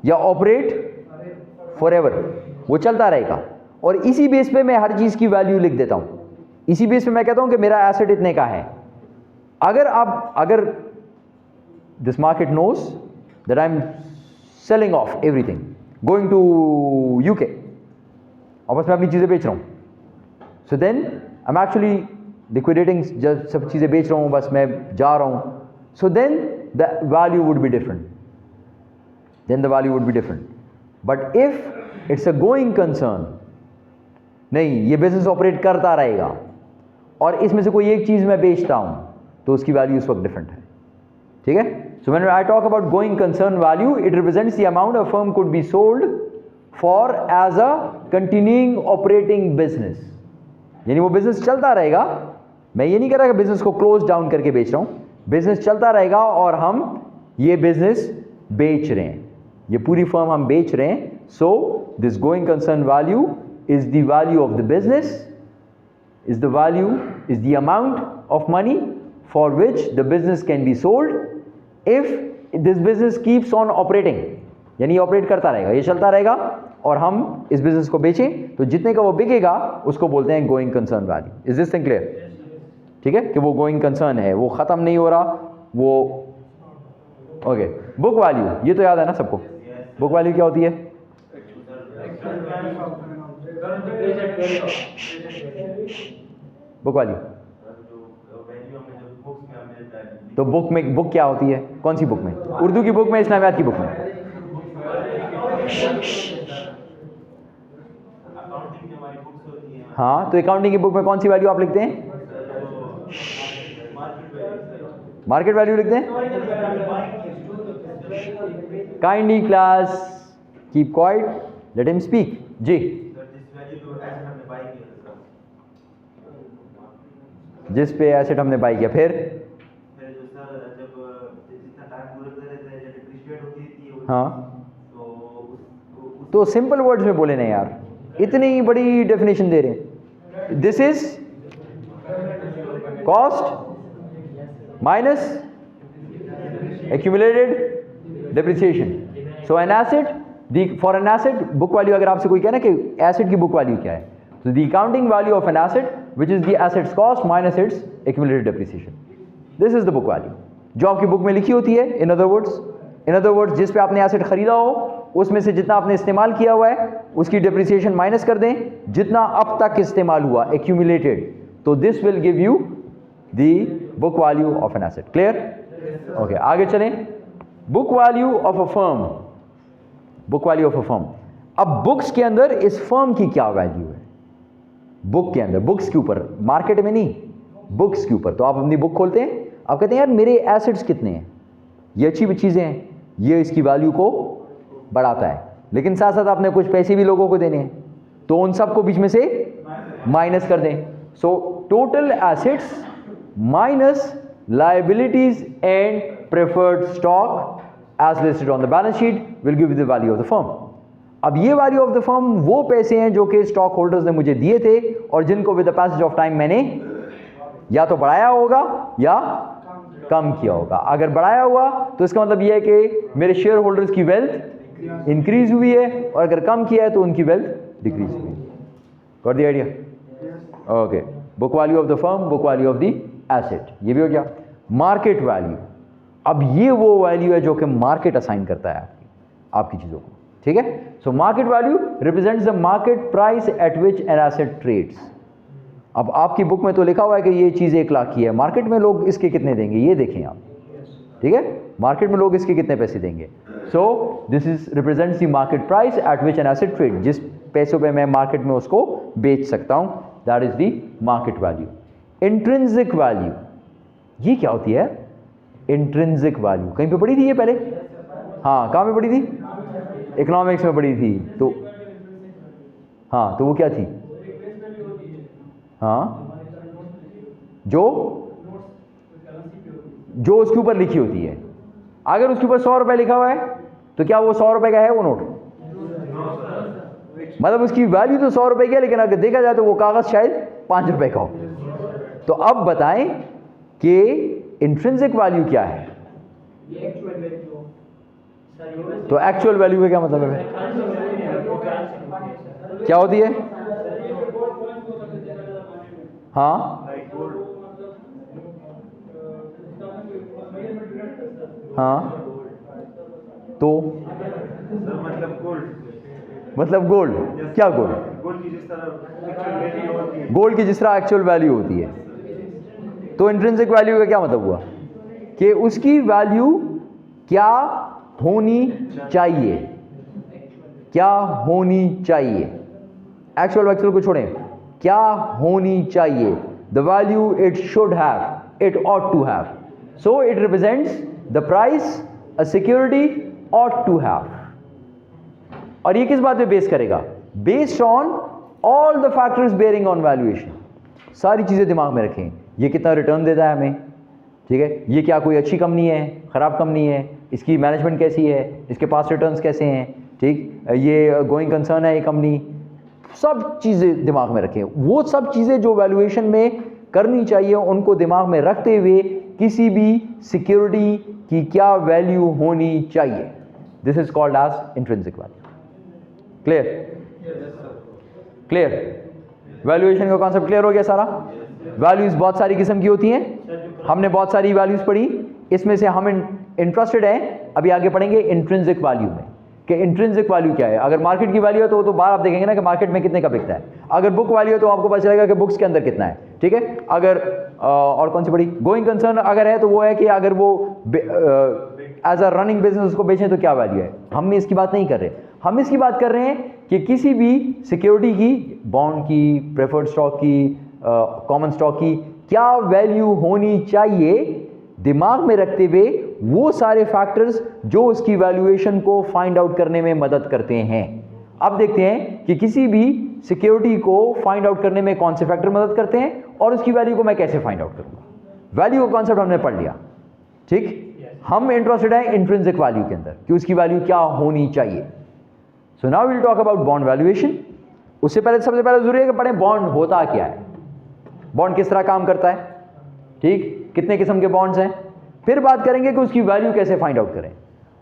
या ऑपरेट फॉर एवर, वो चलता रहेगा। और इसी बेस पे मैं हर चीज की वैल्यू लिख देता हूं, इसी बेस पे मैं कहता हूं कि मेरा एसेट इतने का है। अगर this market knows that I am selling off everything, going to UK, और बस मैं अपनी चीजें बेच रहा हूं, so then I am actually liquidating, जब सब चीज़ें बेच रहा हूँ, बस मैं जा रहा हूँ, so then the value would be different, then the value would be different. But if it's a going concern, नहीं ये बिजनेस ऑपरेट करता रहेगा और इसमें से कोई एक चीज़ मैं बेचता हूँ, तो उसकी वैल्यू उस वक्त डिफरेंट है, ठीक है। So when I talk about going concern value, it represents the amount a firm could be sold for as a continuing operating business, यानी वो बिजनेस चलता रहेगा। मैं ये नहीं कह रहा कि बिजनेस को क्लोज डाउन करके बेच रहा हूं, बिजनेस चलता रहेगा और हम ये बिजनेस बेच रहे हैं, ये पूरी फर्म हम बेच रहे हैं। So this going concern value is the value of the business, is the value, is the amount of money for which the business can be sold if this business keeps on operating, यानी operate करता रहेगा, ये चलता रहेगा और हम इस business को बेचें तो जितने का वो बिकेगा उसको बोलते हैं going concern value. Is this thing clear? ठीक है कि वो गोइंग कंसर्न है, वो ख़त्म नहीं हो रहा वो। ओके, बुक वैल्यू ये तो याद है ना सबको? बुक वैल्यू क्या होती है? बुक वैल्यू तो बुक में, बुक क्या होती है? कौन सी बुक में? उर्दू की बुक में, इस्लामियात की बुक में? हाँ, तो अकाउंटिंग की बुक में कौन सी वैल्यू आप लिखते हैं? मार्केट वैल्यू लिखते हैं। Kindly class keep quiet, let him speak. जी, जिस पे एसेट हमने बाई किया, फिर हाँ, तो सिंपल वर्ड्स में बोले ना यार, इतनी बड़ी डेफिनेशन दे रहे हैं। This is cost minus accumulated depreciation. So an asset, for an asset book value, अगर आपसे कोई कहना कि asset की book value क्या है, so the accounting value of an asset which is the asset's cost minus its accumulated depreciation. This is the book value जो आपकी बुक में लिखी होती है। in other words जिस पे आपने asset खरीदा हो उसमें से जितना आपने इस्तेमाल किया हुआ है उसकी depreciation माइनस कर दें, जितना अब तक इस्तेमाल हुआ accumulated, तो this will give you the book value of an asset. Clear? Okay, आगे चलें। Book value of a firm, book value of a firm. अब बुक्स के अंदर इस फर्म की क्या वैल्यू है? बुक के अंदर, बुक्स के ऊपर, मार्केट में नहीं, बुक्स के ऊपर। तो आप अपनी बुक खोलते हैं, आप कहते हैं यार मेरे एसेट्स कितने हैं, ये अच्छी चीज़ें हैं, ये इसकी वैल्यू को बढ़ाता है, लेकिन साथ साथ आपने कुछ पैसे भी लोगों को देने हैं, तो उन सबको बीच में से माइनस कर दें। So total assets minus liabilities and preferred stock as listed on the balance sheet will give you the value of the firm. अब ये value of the firm वो पैसे हैं जो कि स्टॉक होल्डर्स ने मुझे दिए थे और जिनको with the passage of time मैंने या तो बढ़ाया होगा या कम किया होगा। अगर बढ़ाया हुआ तो इसका मतलब ये है कि मेरे शेयर होल्डर्स की वेल्थ इंक्रीज हुई है, और अगर कम किया है तो उनकी वेल्थ डिक्रीज हुई है। Got the idea? Okay, book value of the firm, book value of the asset, ये भी हो गया। मार्केट वैल्यू, अब ये वो वैल्यू है जो कि मार्केट असाइन करता है आपकी चीज़ों को। ठीक है, so market value represents the market price at which an asset trades. अब आपकी बुक में तो लिखा हुआ है कि ये चीज़ 1 लाख की है, मार्केट में लोग इसके कितने देंगे ये देखें आप। ठीक है, मार्केट में लोग इसके कितने पैसे देंगे। So this is represents the market price at which an asset trade, जिस पैसों पे मैं मार्केट में उसको बेच सकता हूँ, that is the market value. Intrinsic value, ये क्या होती है? इंट्रिंसिक वैल्यू कहीं पे पढ़ी थी ये पहले? हाँ, कहाँ पे पढ़ी थी? इकोनॉमिक्स में पढ़ी थी। तो हाँ, तो वो क्या थी? हाँ, जो उसके ऊपर लिखी होती है। अगर उसके ऊपर 100 रुपए लिखा हुआ है तो क्या वो 100 रुपए का है वो नोट? मतलब उसकी वैल्यू तो 100 रुपए की है, लेकिन अगर देखा जाए तो वो कागज शायद 5 रुपए का हो। तो अब बताएं कि इंट्रिंसिक वैल्यू क्या है? तो एक्चुअल वैल्यू का क्या मतलब है? क्या होती है? हाँ हाँ, तो मतलब गोल्ड, क्या गोल्ड? गोल्ड की जिस तरह एक्चुअल वैल्यू होती है। तो इंट्रिंसिक वैल्यू का क्या मतलब हुआ कि उसकी वैल्यू क्या होनी चाहिए, क्या होनी चाहिए। एक्चुअल को छोड़ें, क्या होनी चाहिए, the value it should have, it ought to have. So it represents the price a security ought to have. और ये किस बात पे बेस करेगा? Based on all the factors bearing on valuation. सारी चीज़ें दिमाग में रखें, ये कितना रिटर्न देता है हमें, ठीक है, ये क्या कोई अच्छी कंपनी है, ख़राब कंपनी है, इसकी मैनेजमेंट कैसी है, इसके पास रिटर्न्स कैसे हैं, ठीक, ये गोइंग कंसर्न है ये कंपनी, सब चीज़ें दिमाग में रखें। वो सब चीज़ें जो वैल्यूएशन में करनी चाहिए उनको दिमाग में रखते हुए किसी भी सिक्योरिटी की क्या वैल्यू होनी चाहिए, this is called as intrinsic value. Clear? Clear? Valuation का कॉन्सेप्ट क्लियर हो गया सारा? वैल्यूज बहुत सारी किस्म की होती हैं, हमने बहुत सारी वैल्यूज पढ़ी, इसमें से हम इंटरेस्टेड हैं अभी आगे पढ़ेंगे इंट्रिंसिक वैल्यू में कि इंट्रिंसिक वैल्यू क्या है। अगर मार्केट की वैल्यू है तो बाहर आप देखेंगे ना कि मार्केट में कितने का बिकता है। अगर बुक वैल्यू है तो आपको पता चलेगा कि बुक्स के अंदर कितना है, ठीक है। अगर और कौन सी बड़ी गोइंग कंसर्न अगर है तो वो है कि अगर वो एज अ रनिंग बिजनेस उसको बेचें तो क्या वैल्यू है। हम इसकी बात नहीं कर रहे, हम इसकी बात कर रहे हैं कि किसी भी सिक्योरिटी की, बॉन्ड की, प्रेफर्ड स्टॉक की, कॉमन स्टॉक की क्या वैल्यू होनी चाहिए, दिमाग में रखते हुए वो सारे फैक्टर्स जो उसकी वैल्यूएशन को फाइंड आउट करने में मदद करते हैं। अब देखते हैं कि किसी भी सिक्योरिटी को फाइंड आउट करने में कौन से फैक्टर मदद करते हैं और उसकी वैल्यू को मैं कैसे फाइंड आउट करूंगा। वैल्यू का कॉन्सेप्ट हमने पढ़ लिया, ठीक। हम इंटरेस्टेड हैं इंट्रिंसिक वैल्यू के अंदर कि उसकी वैल्यू क्या होनी चाहिए। So now will talk about bond valuation. उससे पहले सबसे पहले जरूरी है कि पढ़ें बॉन्ड होता क्या है, बॉन्ड किस तरह काम करता है, ठीक, कितने किस्म के बॉन्ड्स हैं। फिर बात करेंगे कि उसकी वैल्यू कैसे फाइंड आउट करें,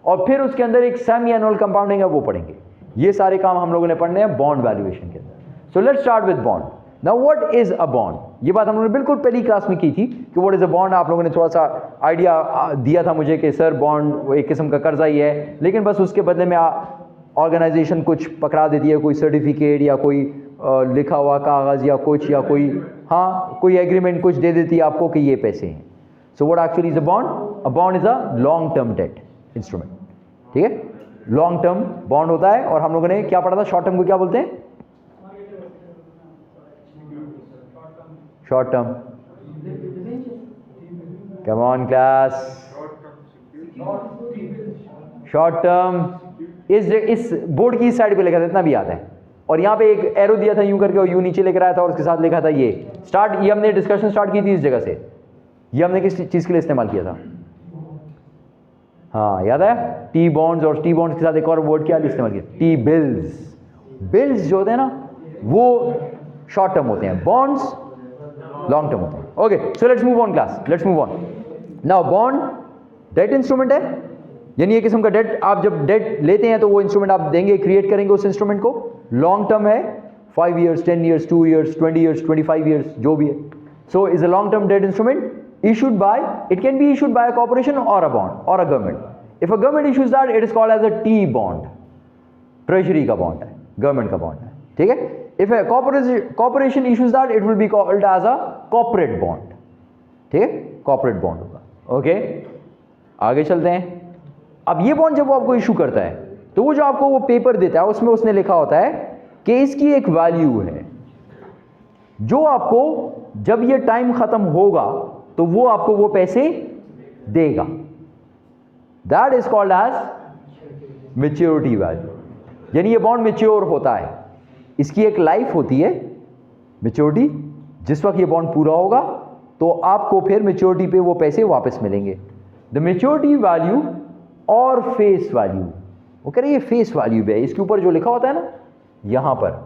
और फिर उसके अंदर एक सेमी एनुअल कंपाउंडिंग है वो पढ़ेंगे। ये सारे काम हम लोगों ने पढ़ने हैं बॉन्ड वैल्यूएशन के अंदर। सो let's start with bond. Now what is a bond, ये बात हम लोगों ने बिल्कुल पहली क्लास में की थी कि व्हाट इज अ बॉन्ड। आप लोगों ने थोड़ा सा आइडिया दिया था मुझे कि सर बॉन्ड एक किस्म का कर्जा ही है, लेकिन बस उसके बदले में ऑर्गेनाइजेशन कुछ पकड़ा देती है, कोई सर्टिफिकेट या कोई लिखा हुआ कागज या कुछ, या कोई कोई एग्रीमेंट कुछ दे देती है आपको कि ये पैसे हैं। So what actually is a bond? A bond is a long term debt instrument, ठीक है। लॉन्ग टर्म बॉन्ड होता है, और हम लोगों ने क्या पढ़ा था, शॉर्ट टर्म को क्या बोलते हैं? Short term, come on class, short term इस बोर्ड की इस साइड पे लिखा था, इतना भी याद है। और यहाँ पे एक एरो दिया था यूं करके, और यूं नीचे लेकर आया था, और उसके साथ लिखा था ये स्टार्ट। ये हमने डिस्कशन स्टार्ट की थी इस जगह से। ये हमने किस चीज के लिए इस्तेमाल किया था? हाँ याद है, टी बॉन्ड्स, और टी बॉन्ड्स के साथ एक और वर्ड क्या इस्तेमाल किया? T bills. बिल्स जो होते हैं ना वो शॉर्ट टर्म होते हैं, बॉन्ड्स लॉन्ग टर्म होते हैं। Okay, so let's move on class, let's move on. Now bond debt instrument है, यानी ये किस्म का डेट, आप जब डेट लेते हैं तो वो इंस्ट्रूमेंट आप देंगे, क्रिएट करेंगे उस इंस्ट्रूमेंट को। लॉन्ग टर्म है, 5 years, 10 years, 2 years, 20 years, 25 years, जो भी है। So is a long term debt instrument issued by, it can be issued by a corporation or a bond or a government. If a government issues that, it is called as a T bond. Treasury का bond है, government का bond है, ठीक है। If a corporation issues that, it will be called as a corporate bond, ठीक है, corporate bond होगा। Okay, आगे चलते हैं। अब ये बॉन्ड जब वो आपको इशू करता है तो वो जो आपको वो पेपर देता है उसमें उसने लिखा होता है कि इसकी एक वैल्यू है जो आपको जब ये टाइम खत्म होगा तो वो आपको वो पैसे देगा। That is called as maturity value, यानी ये बॉन्ड मैच्योर होता है, इसकी एक लाइफ होती है मैच्योरिटी। जिस वक्त ये बॉन्ड पूरा होगा तो आपको फिर मैच्योरिटी पे वो पैसे वापस मिलेंगे। द मैच्योरिटी वैल्यू और फेस वैल्यू, वो कह रहे ये फेस वैल्यू है, इसके ऊपर जो लिखा होता है ना यहां पर,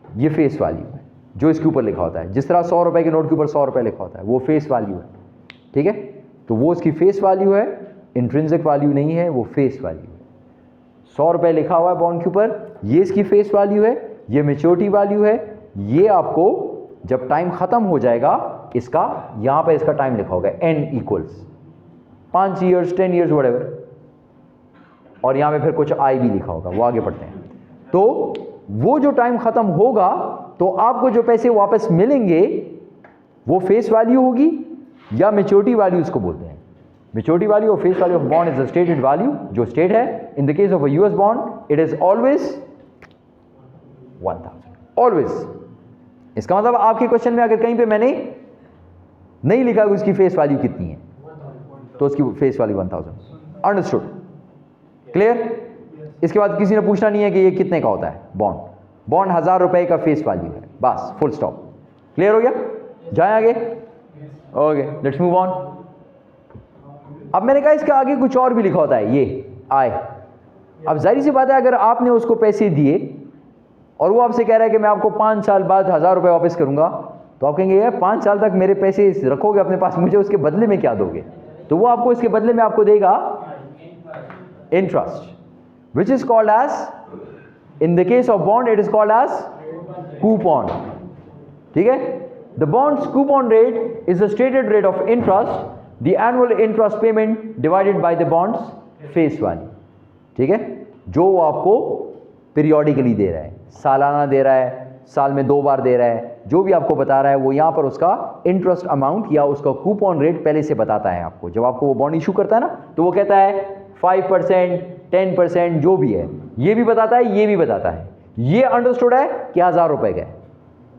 ये फेस वैल्यू है जो इसके ऊपर लिखा होता है। जिस तरह 100 रुपए के नोट के ऊपर 100 रुपए लिखा होता है वो फेस वैल्यू है, ठीक है। तो वो इसकी फेस वैल्यू है, इंट्रिंसिक वैल्यू नहीं है, वो फेस वैल्यू है। 100 रुपए लिखा हुआ है बॉन्ड के ऊपर, ये इसकी फेस वैल्यू है, ये मैच्योरिटी वैल्यू है। ये आपको जब टाइम खत्म हो जाएगा इसका, यहां पर इसका टाइम लिखा होगा n equals 5 years, 10 years, whatever, और यहां पे फिर कुछ i भी लिखा होगा, वो आगे पढ़ते हैं। तो वो जो टाइम खत्म होगा तो आपको जो पैसे वापस मिलेंगे वो फेस वैल्यू होगी या मैच्योरिटी वैल्यू इसको बोलते हैं। मैच्योरिटी वैल्यू और face value of bond is a stated value, जो स्टेट है। In the case of a US bond it is always 1000, always. इसका मतलब आपके क्वेश्चन में अगर कहीं पे मैंने नहीं लिखा कि उसकी फेस वैल्यू कितनी है तो उसकी फेस वैल्यू 1000। Understood, clear. इसके बाद किसी ने पूछना नहीं है कि ये कितने का होता है बॉन्ड। बॉन्ड 1000 रुपए का फेस वैल्यू है, बस, फुल स्टॉप। क्लियर हो गया? जाए आगे। Okay, let's move on. अब मैंने कहा इसके आगे कुछ और भी लिखा होता है, ये आए। अब जाहिर सी बात है अगर आपने उसको पैसे दिए और वो आपसे कह रहा है कि मैं आपको 5 साल बाद 1000 रुपए वापस करूंगा, तो आप कहेंगे यार 5 साल तक मेरे पैसे रखोगे अपने पास, मुझे उसके बदले में क्या दोगे? तो वो आपको इसके बदले में आपको देगा interest. which is called as, in the case of bond, it is called as coupon. ठीक है? The bond's coupon rate is the stated rate of interest, the annual interest payment divided by the bond's face value. ठीक है? जो वो आपको periodically दे रहा है, सालाना दे रहा है, साल में 2 बार दे रहा है, जो भी आपको बता रहा है वो यहाँ पर उसका इंटरेस्ट अमाउंट या उसका कूपन रेट पहले से बताता है आपको। जब आपको वो बॉन्ड इशू करता है ना, तो वो कहता है 5%, 10%, जो भी है, ये भी बताता है, ये भी बताता है। ये अंडरस्टूड है कि 1000 रुपए का है,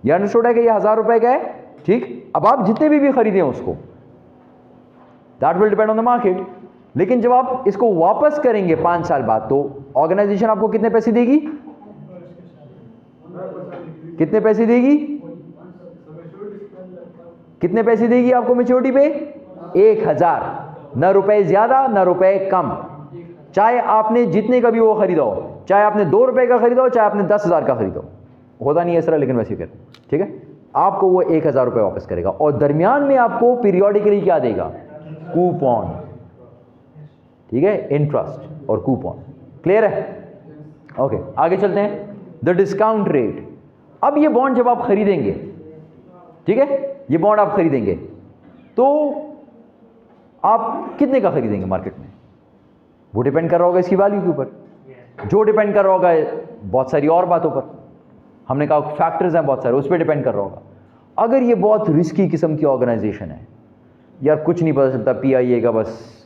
ये अंडरस्टूड है कि ये 1000 रुपए का है। ठीक, अब आप जितने भी खरीदें उसको, that will depend on the market. लेकिन जब आप इसको वापस करेंगे 5 साल बाद, तो ऑर्गेनाइजेशन आपको कितने पैसे देगी? कितने पैसे देगी? कितने पैसे देगी आपको मैच्योरिटी पे? 1000, न रुपए ज्यादा न रुपए कम। चाहे आपने जितने का भी वो खरीदा हो, चाहे आपने 2 रुपए का खरीदा हो, चाहे आपने 10,000 का खरीदा हो, होता नहीं है इस तरह, लेकिन वैसे कर, ठीक है, आपको वो 1000 रुपए वापस करेगा। और दरमियान में आपको पीरियोडिकली क्या देगा? कूपन। ठीक है, इंटरेस्ट और कूपन। क्लियर है? ओके, आगे चलते हैं। The discount rate. अब ये बॉन्ड जब आप खरीदेंगे, ठीक है, ये बॉन्ड आप खरीदेंगे तो आप कितने का खरीदेंगे मार्केट में? वो डिपेंड कर रहा होगा इसकी वैल्यू के ऊपर, जो डिपेंड कर रहा होगा बहुत सारी और बातों पर। हमने कहा फैक्टर्स हैं बहुत सारे, उस पर डिपेंड कर रहा होगा। अगर ये बहुत रिस्की किस्म की ऑर्गेनाइजेशन है, यार कुछ नहीं पता चलता, PIA का बस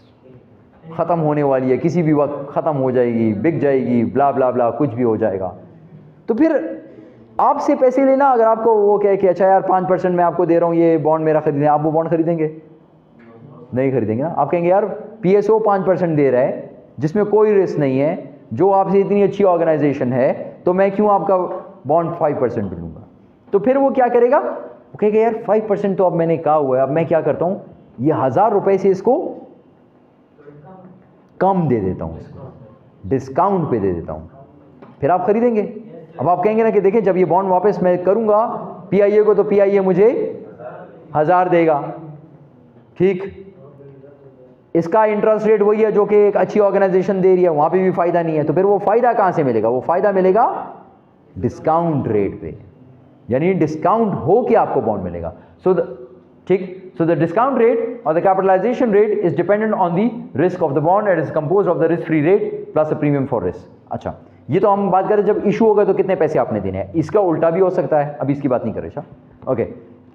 ख़त्म होने वाली है, किसी भी वक्त ख़त्म हो जाएगी, बिक जाएगी, ब्ला ब्ला ब्ला, कुछ भी हो जाएगा, तो फिर आपसे पैसे लेना, अगर आपको वो कहे कि अच्छा यार 5% मैं आपको दे रहा हूँ, ये बॉन्ड मेरा खरीदें, आप वो बॉन्ड खरीदेंगे? नहीं खरीदेंगे ना। आप कहेंगे यार PSO 5% दे रहा है, जिसमें कोई रिस्क नहीं है, जो आपसे इतनी अच्छी ऑर्गेनाइजेशन है, तो मैं क्यों आपका बॉन्ड 5% पे लूँगा? तो फिर वो क्या करेगा? वो कहेगा यार 5% तो अब मैंने कहा हुआ है, अब मैं क्या करता हूँ, ये 1000 रुपये से इसको कम दे देता हूँ, इसको डिस्काउंट पे दे देता हूँ, फिर आप खरीदेंगे। अब आप कहेंगे ना कि देखिए जब ये बॉन्ड वापस मैं करूँगा PIA को, तो PIA मुझे 1000 देगा। ठीक, इसका इंटरेस्ट रेट वही है जो कि एक अच्छी ऑर्गेनाइजेशन दे रही है, वहाँ पे भी फ़ायदा नहीं है, तो फिर वो फ़ायदा कहाँ से मिलेगा? वो फ़ायदा मिलेगा डिस्काउंट रेट पे, यानी डिस्काउंट हो के आपको बॉन्ड मिलेगा। सो ठीक, सो द डिस्काउंट रेट और the capitalization rate is dependent on the risk of the bond and is compose of the risk free rate plus a premium for risk. अच्छा, ये तो हम बात करें जब इशू होगा तो कितने पैसे आपने देने हैं। इसका उल्टा भी हो सकता है, अभी इसकी बात नहीं कर रहे। अच्छा ओके,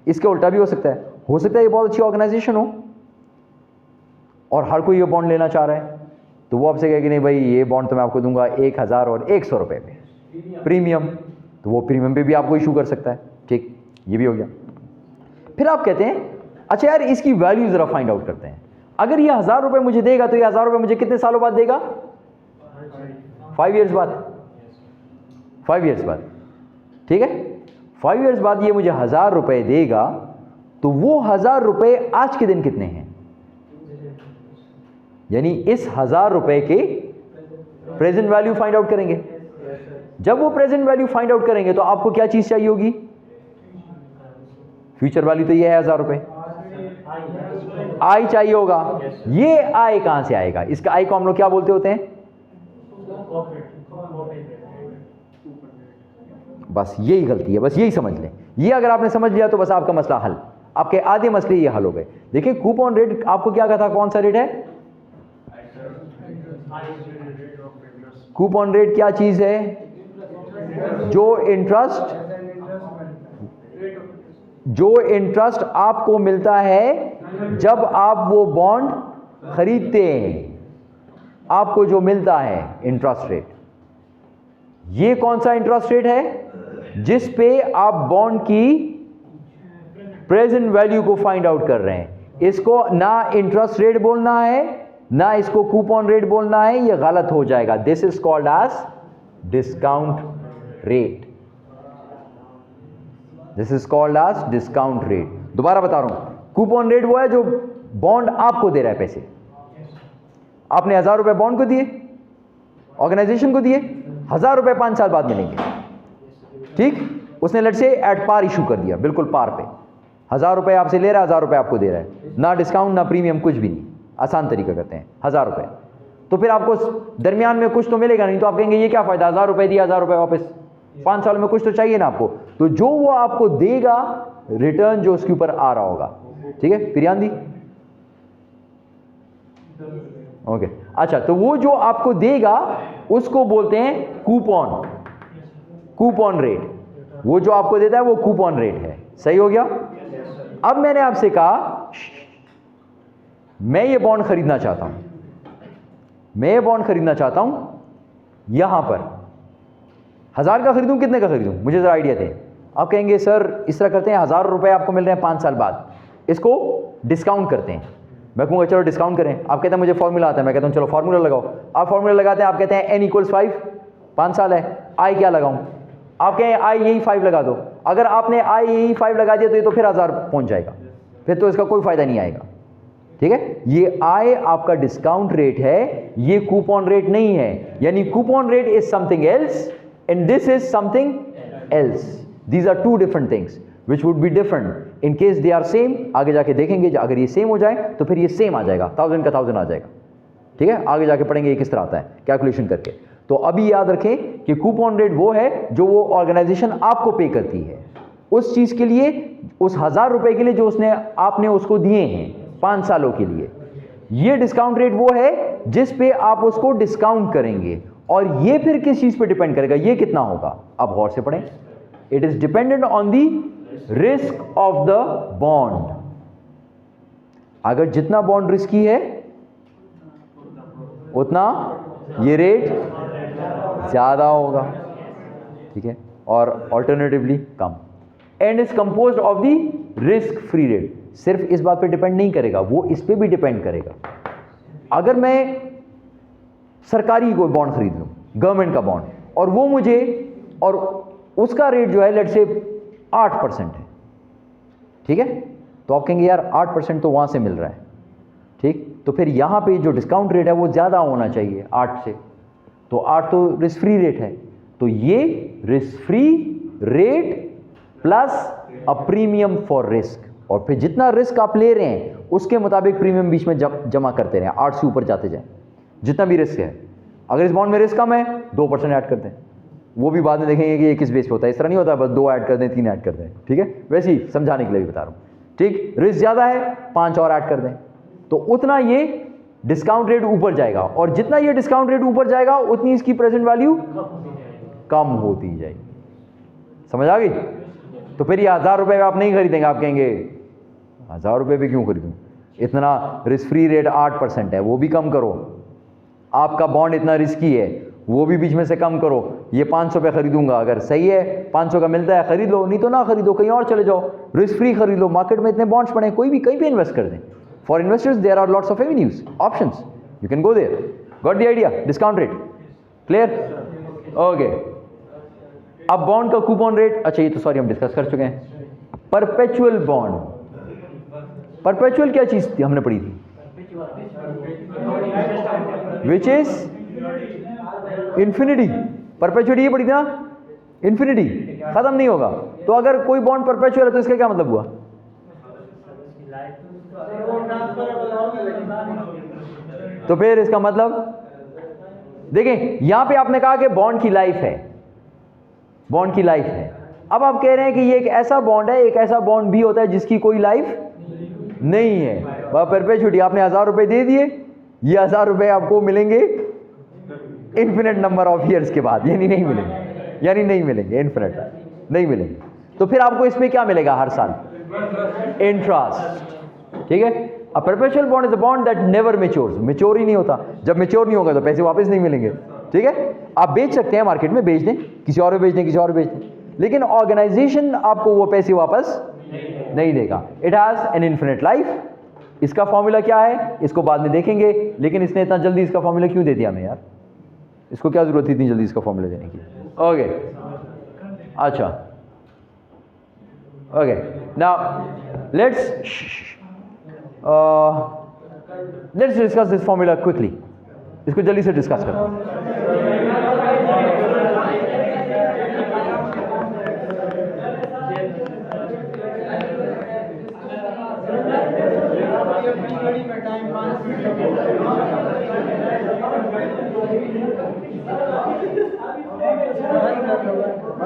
इसका उल्टा भी हो सकता है ये बहुत अच्छी ऑर्गेनाइजेशन हो और हर कोई ये बॉन्ड लेना चाह रहा है, तो वो आपसे कहे कि नहीं भाई ये बॉन्ड तो मैं आपको दूंगा 1000 और 100 रुपये पे प्रीमियम, तो वो प्रीमियम पे भी आपको इशू कर सकता है। ठीक, ये भी हो गया। फिर आप कहते हैं अच्छा यार इसकी वैल्यू ज़रा फाइंड आउट करते हैं। अगर ये 1000 रुपये मुझे देगा तो ये 1000 रुपये मुझे कितने सालों बाद देगा? 5 ईयर्स बाद। 5 ईयर्स बाद, ठीक है, 5 ईयर्स बाद ये मुझे 1000 रुपये देगा, तो वो 1000 रुपये आज के दिन कितने हैं? यानी इस 1000 रुपये के प्रेजेंट वैल्यू फाइंड आउट करेंगे। जब वो प्रेजेंट वैल्यू फाइंड आउट करेंगे तो आपको क्या चीज चाहिए होगी? फ्यूचर वैल्यू तो ये है 1000 रुपये, आई चाहिए होगा। ये आई कहां से आएगा? इसका आई को हम लोग क्या बोलते होते हैं? बस यही गलती है, बस यही समझ लें। ये अगर आपने समझ लिया तो बस आपका मसला हल, आपके आधे मसले ये हल हो गए। देखिए कूपन रेट आपको क्या कहा था, कौन सा रेट है? कूपन रेट क्या चीज है? जो इंटरेस्ट आपको मिलता है जब आप वो बॉन्ड खरीदते हैं, आपको जो मिलता है इंटरेस्ट रेट। ये कौन सा इंटरेस्ट रेट है? जिस पे आप बॉन्ड की प्रेजेंट वैल्यू को फाइंड आउट कर रहे हैं। इसको ना इंटरेस्ट रेट बोलना है ना इसको कूपन रेट बोलना है, ये गलत हो जाएगा। This is called as discount rate. This is called as discount rate. दोबारा बता रहा हूं, कूपन रेट वो है जो बॉन्ड आपको दे रहा है पैसे। आपने 1000 रुपए बॉन्ड को दिए, ऑर्गेनाइजेशन को दिए, 1000 रुपए 5 साल बाद मिलेंगे। ठीक, उसने लेट से एट पार इशू कर दिया, बिल्कुल पार पे 1000 रुपए आपसे ले रहा है, 1000 रुपए आपको दे रहा है, ना डिस्काउंट ना प्रीमियम, कुछ भी नहीं। आसान तरीका करते हैं, 1000 रुपए तो फिर आपको दरमियान में कुछ तो मिलेगा नहीं, तो आप कहेंगे ये क्या फायदा, 1000 रुपए दिया, 1000 रुपए वापस, 5 साल में कुछ तो चाहिए ना आपको। तो जो वो आपको देगा रिटर्न जो उसके ऊपर आ रहा होगा, ठीक है। फिर दी ओके अच्छा, तो वो जो आपको देगा उसको बोलते हैं कूपन, कूपन रेट। वो जो आपको देता है वो कूपन रेट है, सही हो गया। अब मैंने आपसे कहा मैं ये बॉन्ड खरीदना चाहता हूं, मैं ये बॉन्ड खरीदना चाहता हूं यहां पर 1000 का खरीदूं, कितने का खरीदूं, मुझे जरा आइडिया दे। आप कहेंगे सर इस तरह करते हैं 1000 रुपए आपको मिल रहे हैं 5 साल बाद, इसको डिस्काउंट करते हैं। मैं कहूँगा चलो डिस्काउंट करें, आप कहते हैं मुझे फॉर्मूला आता है, मैं कहता हूँ चलो फॉर्मूला लगाओ। आप फॉर्मूला लगाते हैं, आप कहते हैं n = 5, 5 साल है, i क्या लगाऊं, आप कहें i यही 5 लगा दो। अगर आपने i यही 5 लगा दिया तो ये तो फिर 1000 पहुंच जाएगा, फिर तो इसका कोई फायदा नहीं आएगा, ठीक है। ये i आपका डिस्काउंट रेट है, ये कूपन रेट नहीं है। यानी coupon rate is something else and this is something else. These are two different things which would be different in case they are same। आगे जाके देखेंगे अगर ये सेम हो जाए तो फिर ये सेम आ जाएगा, 1000 का 1000 आ जाएगा, ठीक है। आगे जाके पढ़ेंगे ये किस तरह आता है कैलकुलेशन करके। तो अभी याद रखें कि कूपन रेट वो है जो वो ऑर्गेनाइजेशन आपको पे करती है उस चीज के लिए, उस 1000 रुपए के लिए जो उसने आपने उसको दिए हैं 5 सालों के लिए। ये डिस्काउंट रेट वो है जिस पे आप उसको डिस्काउंट करेंगे, और ये फिर किस चीज पे डिपेंड करेगा, ये कितना होगा। अब गौर से पढ़ें, it is dependent on the risk of the bond. अगर जितना बॉन्ड रिस्की है उतना ये रेट ज्यादा होगा, ठीक है, और alternatively come. And is composed of the risk free rate. सिर्फ इस बात पे डिपेंड नहीं करेगा, वो इस पे भी डिपेंड करेगा। अगर मैं सरकारी कोई बॉन्ड खरीद लूं, गवर्नमेंट का बॉन्ड, और वो मुझे, और उसका रेट जो है लेट्स से 8% है, ठीक है, तो आप कहेंगे यार 8% तो वहां से मिल रहा है, ठीक, तो फिर यहां पे जो डिस्काउंट रेट है वो ज्यादा होना चाहिए 8 से, तो 8 तो रिस्क फ्री रेट है, तो ये risk free rate plus a premium for risk. और फिर जितना रिस्क आप ले रहे हैं उसके मुताबिक प्रीमियम बीच में जमा करते रहें, 8 से ऊपर जाते जाएं जितना भी रिस्क है। अगर इस बॉन्ड में रिस्क कम है 2% ऐड कर दें, वो भी बाद में देखेंगे कि ये किस बेस पे होता है, इस तरह नहीं होता बस 2 ऐड कर दें 3 ऐड कर दें, ठीक है, वैसे ही समझाने के लिए भी बता रहा हूँ, ठीक। रिस्क ज़्यादा है 5 और ऐड कर दें, तो उतना ये डिस्काउंट रेट ऊपर जाएगा, और जितना ये डिस्काउंट रेट ऊपर जाएगा उतनी इसकी प्रेजेंट वैल्यू कम होती जाएगी। समझ आ गई। तो फिर ये 1000 रुपये आप नहीं खरीदेंगे, आप कहेंगे 1000 रुपये पे क्यों खरीदूं, इतना रिस्क फ्री रेट 8% है, वो भी कम करो। आपका बॉन्ड इतना रिस्की है, वो भी बीच में से कम करो। ये 500 पे खरीदूंगा, अगर सही है 500 का मिलता है खरीद लो, नहीं तो ना खरीदो, कहीं और चले जाओ, रिस्क फ्री खरीद लो। मार्केट में इतने बॉन्ड्स पड़े हैं, कोई भी कहीं पे इन्वेस्ट कर दें। For investors there are lots of avenues, options, you can go there. Got the idea? Discount rate clear? Okay. अब बॉन्ड का कूपन रेट, अच्छा ये तो सॉरी हम डिस्कस कर चुके हैं। परपेचुअल बॉन्ड, परपेचुअल क्या चीज थी हमने पढ़ी थी, विच इज इन्फिनिटी। परपेचुअली ये पढ़ी थी ना, इन्फिनिटी, खत्म नहीं होगा। तो अगर कोई बॉन्ड परपेचुअल है तो इसका क्या मतलब हुआ, तो फिर इसका मतलब देखें, यहां पे आपने कहा कि बॉन्ड की लाइफ है, बॉन्ड की लाइफ है। अब आप कह रहे हैं कि ये एक ऐसा बॉन्ड है, एक ऐसा बॉन्ड भी होता है जिसकी कोई लाइफ नहीं है। परपेचुअली आपने 1000 रुपए दे दिए, ये 1000 रुपए आपको मिलेंगे इन्फिनिट नंबर ऑफ ईयर्स के बाद, यानी नहीं मिलेंगे, यानी नहीं मिलेंगे, इन्फिनिट नहीं मिलेंगे। तो फिर आपको इसमें क्या मिलेगा हर साल, इंटरेस्ट, ठीक है। A perpetual bond is a bond that never matures, mature ही नहीं होता। जब मैच्योर नहीं होगा तो पैसे वापस नहीं मिलेंगे, ठीक है। आप बेच सकते हैं, मार्केट में बेच दें, किसी और को बेच दें, किसी और को बेच दें, लेकिन ऑर्गेनाइजेशन आपको वो पैसे वापस नहीं देगा। It has an infinite life. इसका फॉर्मूला क्या है इसको बाद में देखेंगे, लेकिन इसने इतना जल्दी इसका फॉर्मूला क्यों दे दिया हमें यार, इसको क्या जरूरत थी इतनी जल्दी इसका फॉर्मूला देने की। ओके अच्छा, okay now let's discuss this formula quickly. इसको जल्दी से डिस्कस करो।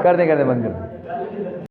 कर दें बंद कर दें।